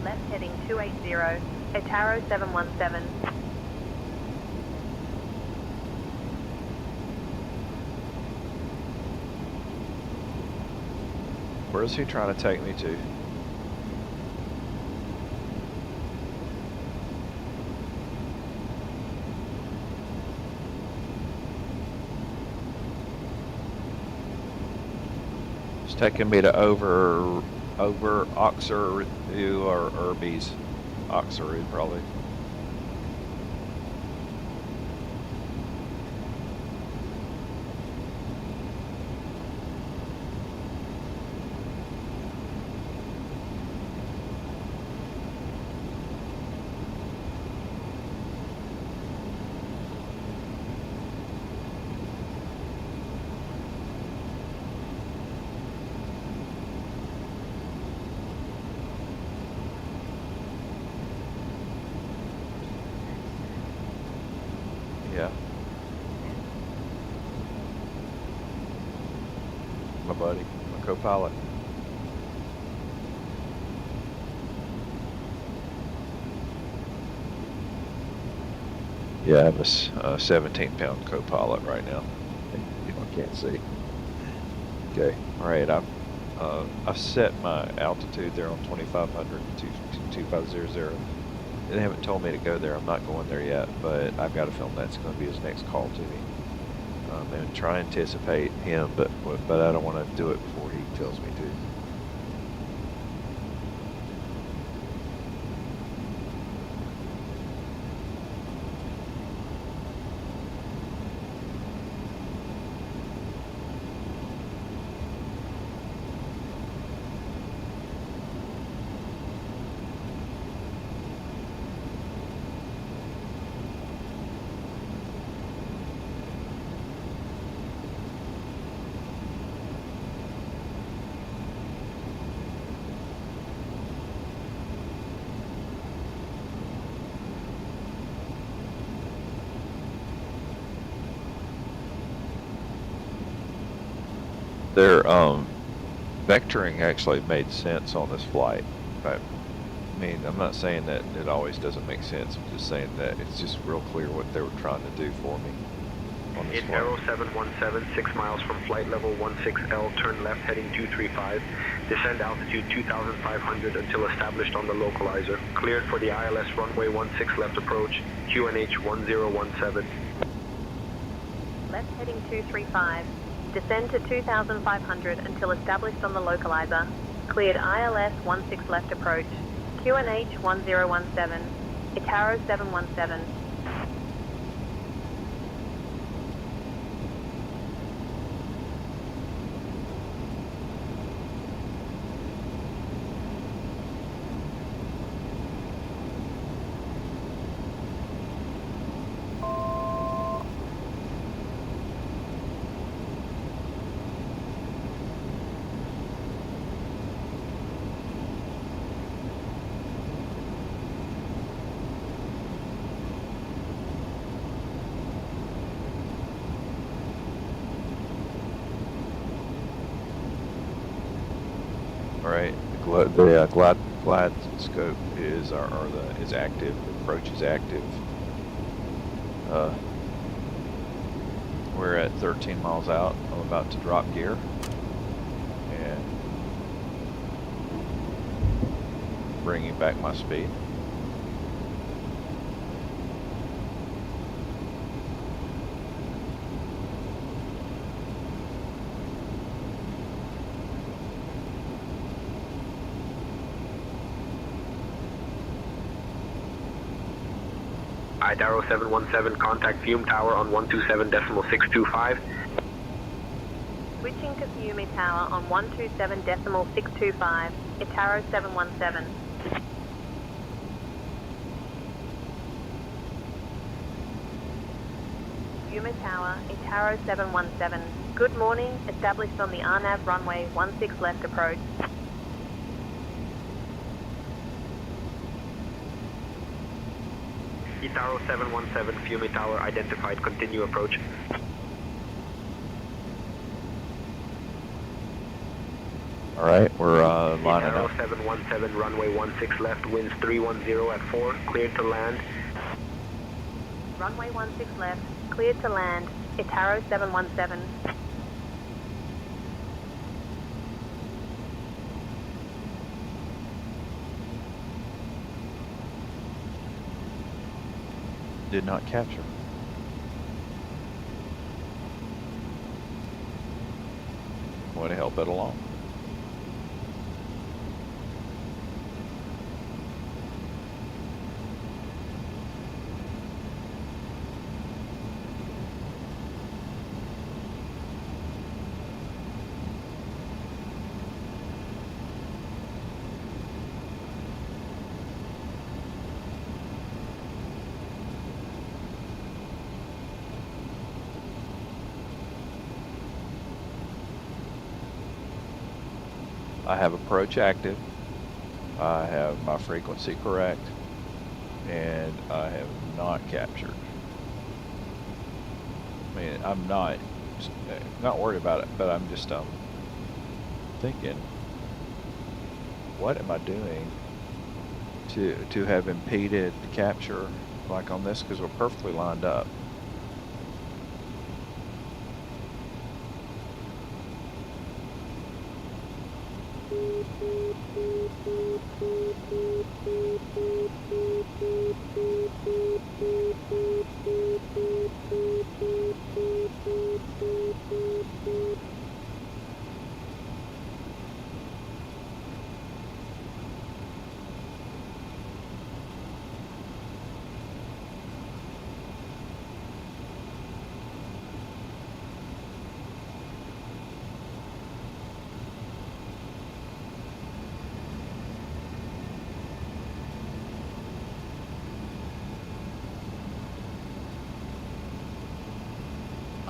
Left heading 280. Ataro 717.
Where is he trying to take me to? It's taking me to over Oxer or Irby's. Oxer probably. Yeah. My buddy, my co-pilot. Yeah, I have a 17-pound co-pilot right now. You can't see. Okay, all right. I've set my altitude there on 2500 to 2500. They haven't told me to go there. I'm not going there yet, but I've got a feeling that's going to be his next call to me. And try and anticipate him, but I don't want to do it before he tells me to. Their vectoring actually made sense on this flight. I mean, I'm not saying that it always doesn't make sense. I'm just saying that it's just real clear what they were trying to do for me on this flight.
Aero 717, 6 miles from flight level 16L, turn left heading 235. Descend altitude 2,500 until established on the localizer. Cleared for the ILS runway 16 left approach, QNH 1017.
Left heading 235. Descend to 2,500 until established on the localizer. Cleared ILS 16 left approach. QNH 1017. Itaro 717.
Alright, the glide scope is is active. Approach is active. We're at 13 miles out. I'm about to drop gear, and bringing back my speed.
Idarro 717, contact Fume Tower on 127.625.
Switching to Fiume Tower on 127.625, Itaro 717. Fiume Tower, Itaro 717. Good morning, established on the RNAV runway 16 left approach.
Itaro 717, Fiume Tower identified, continue approach.
All right, we're lining
Itaro
up.
717, runway 16 left, winds 310 at 4, cleared to land.
Runway 16 left, cleared to land, Itaro 717.
Did not capture. Way to help it along. I have approach active, I have my frequency correct, and I have not captured. I mean, I'm not worried about it, but I'm just thinking, what am I doing to have impeded the capture like on this, because we're perfectly lined up.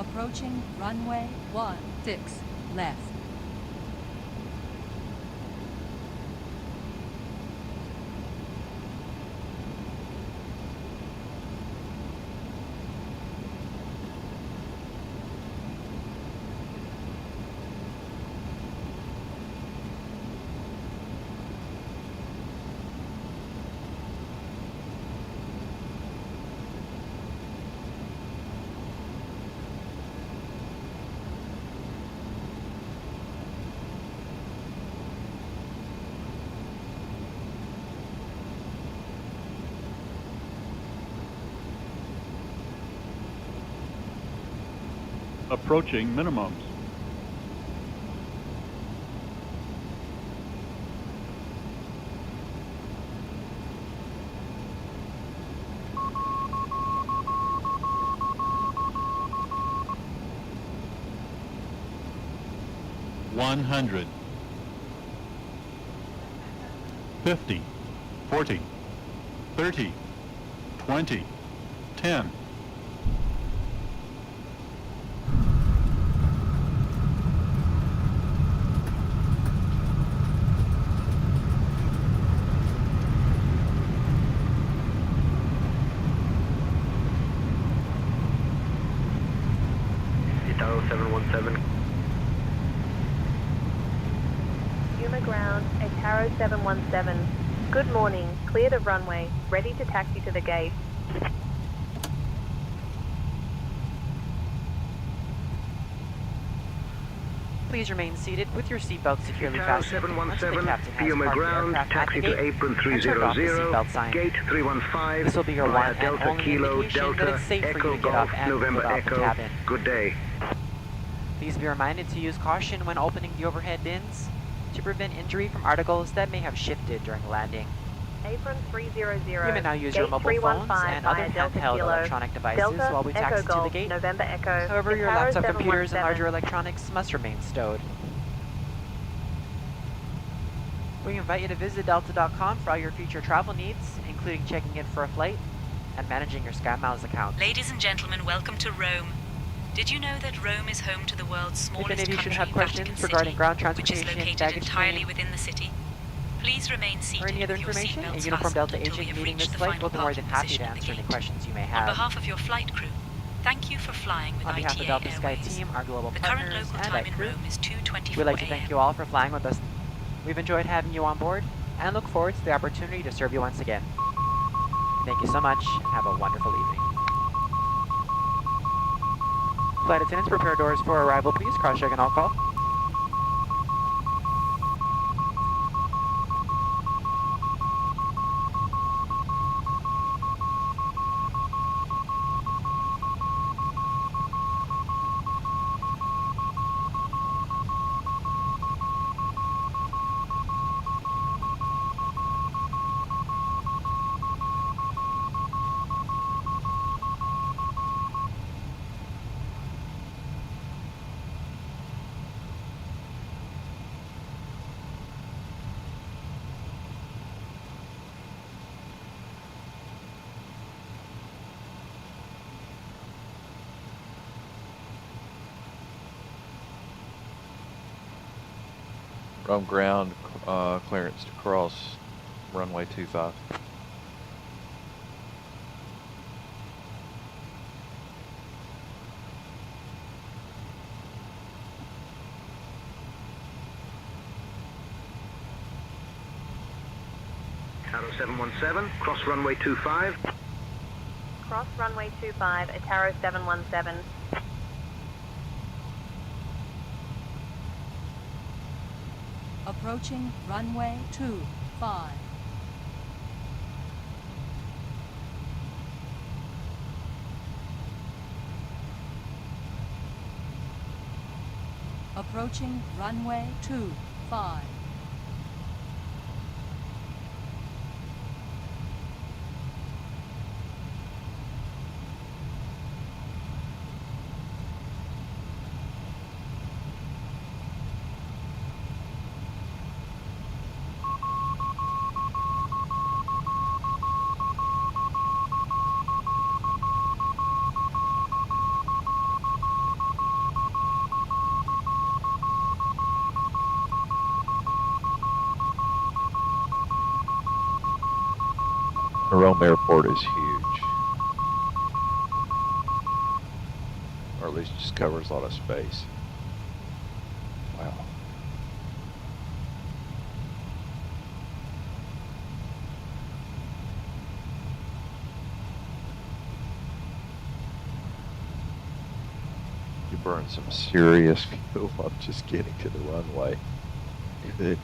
Approaching runway 16 left.
Approaching minimums. One 100, 50, 40, 30, 20, 10.
Itaro 717.
Yuma ground, Itaro 717. Good morning, cleared of runway, ready to taxi to the gate.
Please remain seated with your seatbelt securely
Tower
fastened until the
717,
captain has
Puma
parked the
ground,
aircraft at
taxi
the
to
gate
apron
and turned off the
300,
seatbelt sign.
gate 315,
This will be your
via
one and
Delta
only
Kilo
indication that
Delta
it's safe for
Echo
you to get
Golf
up and
November
move out the
Echo.
cabin.
Good day.
Please be reminded to use caution when opening the overhead bins to prevent injury from articles that may have shifted during landing.
Apron 300.
You may now use
gate
your mobile phones
315
and other
via Delta
handheld
Kilo,
electronic devices
Delta
while we
Echo
taxi to the
Golf
gate.
November Echo.
However, your
Tower
laptop computers and
717.
larger electronics must remain stowed. We invite you to visit delta.com for all your future travel needs, including checking in for a flight and managing your SkyMiles account.
Ladies and gentlemen, welcome to Rome. Did you know that Rome is home to the world's smallest
If any of you should
country,
have questions
Vatican
regarding
City,
ground
which is
transportation,
located
baggage
entirely
claim,
within the city? Please remain seated
or any other
with your
information, a
seatbelts
uniform Delta
fastened until we
agent
have
meeting
reached
this
the
flight
final
will be more than
parking
happy to
position at the
answer any
gate.
questions you may
On
have.
behalf of your flight crew, thank you for flying with
On behalf
ITA
of Delta Sky
Airways.
Team, our global
The current
partners,
local
and
time
our
in
crew,
Rome is 2:24
we'd like to
a.m.
thank you all for flying with us. We've enjoyed having you on board and look forward to the opportunity to serve you once again. Thank you so much and have a wonderful evening. Flight attendants, prepare doors for arrival, please. Cross-check and all call.
Rome ground clearance to cross runway 25.
Tower 717, cross runway 25.
Cross runway 25, Ataro 717.
Approaching runway 25. Approaching runway 25.
The Rome airport is huge. Or at least just covers a lot of space. Wow. You burn some serious fuel on just getting to the runway. Goodness.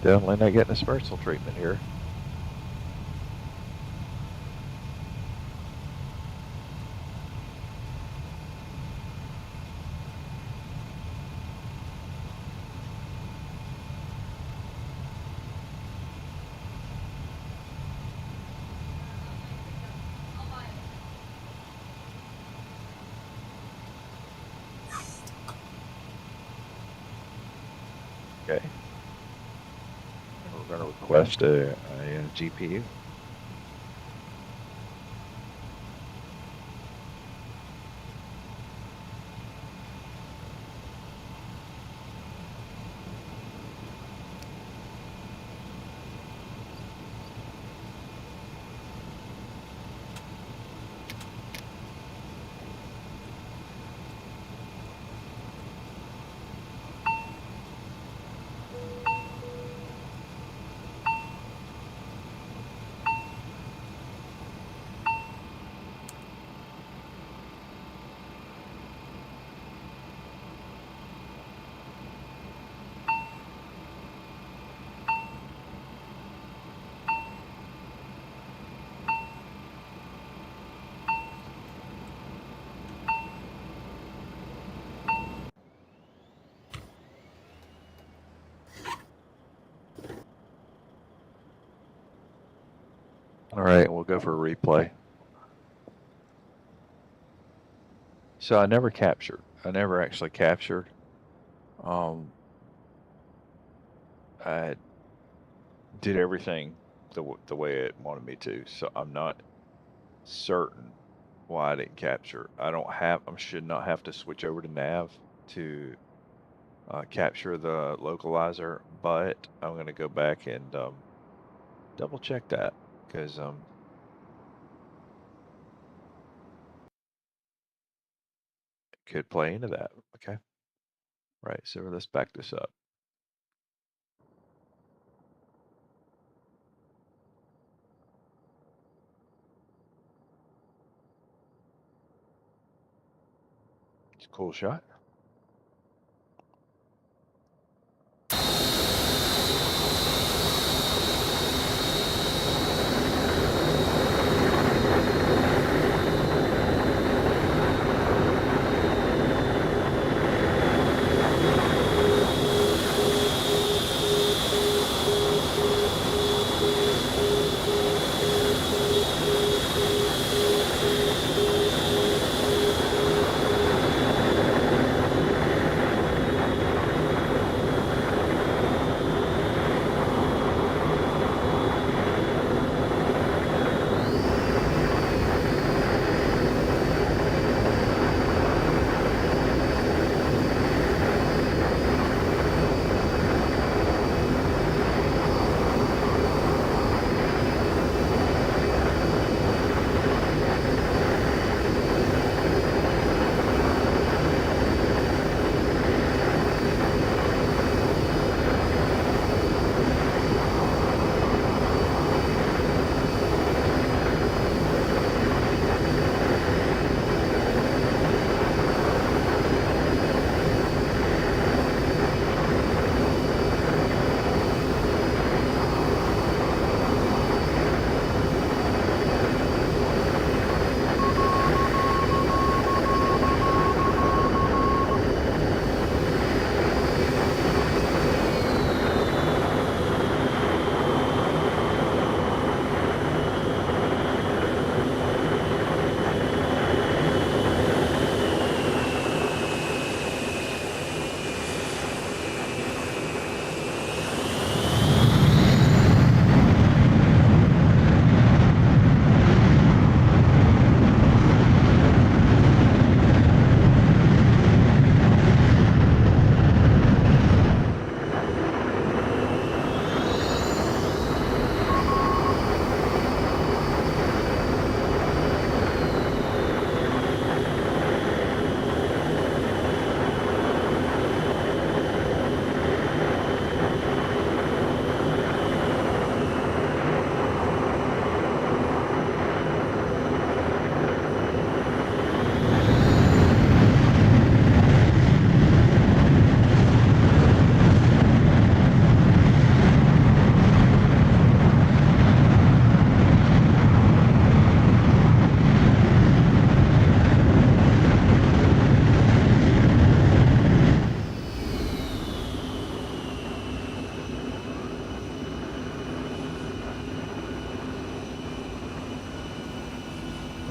Definitely not getting dispersal treatment here. Okay. We're going to request a GPU. All right, we'll go for a replay. So I never captured. I never actually captured. I did everything the way it wanted me to. So I'm not certain why I didn't capture. I should not have to switch over to nav to capture the localizer, but I'm going to go back and double check that because it could play into that. Okay. Right. So let's back this up. It's a cool shot.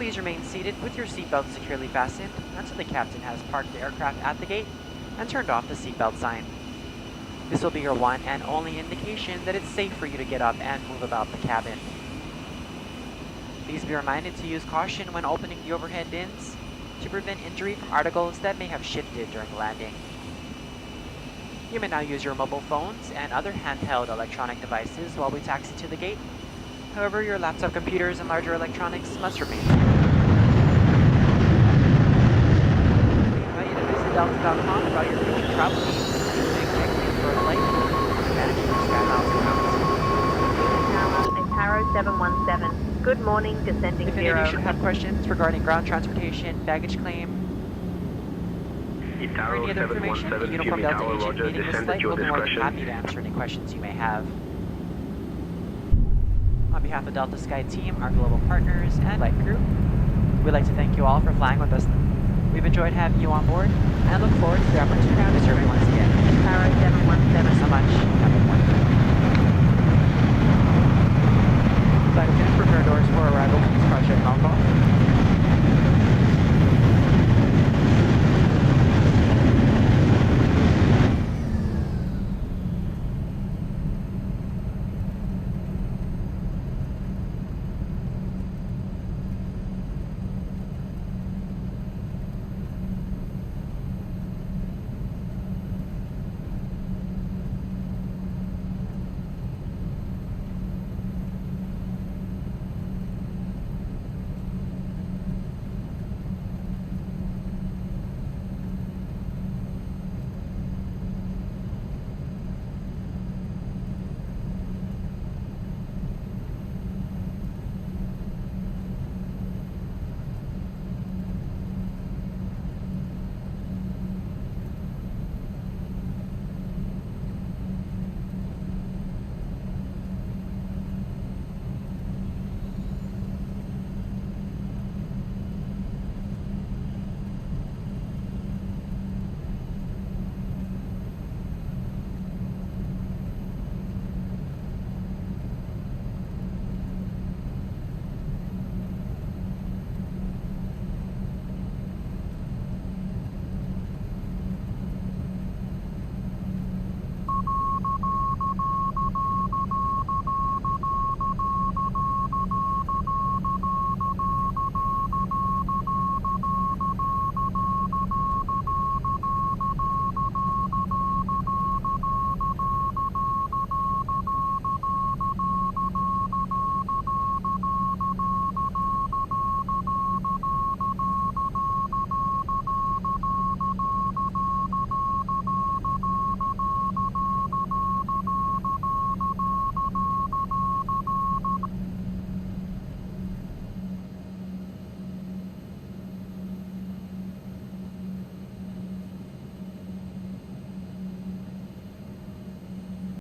Please remain seated with your seatbelt securely fastened until the captain has parked the aircraft at the gate and turned off the seatbelt sign. This will be your one and only indication that it's safe for you to get up and move about the cabin. Please be reminded to use caution when opening the overhead bins to prevent injury from articles that may have shifted during landing. You may now use your mobile phones and other handheld electronic devices while we taxi to the gate. However, your laptop computers and larger electronics must remain. We invite you to visit delta.com about your future travel needs, including checking for a flight and managing your SkyMiles accounts.
Tower 717. Good morning, descending
If any
zero.
of you should have questions regarding ground transportation, baggage claim, or any other information, the Uniform Delta agent leading this flight will be more than happy to answer any questions you may have. On behalf of Delta Sky Team, our global partners, and flight crew, we'd like to thank you all for flying with us. We've enjoyed having you on board and look forward to the opportunity to serve you once again.
Tower 717.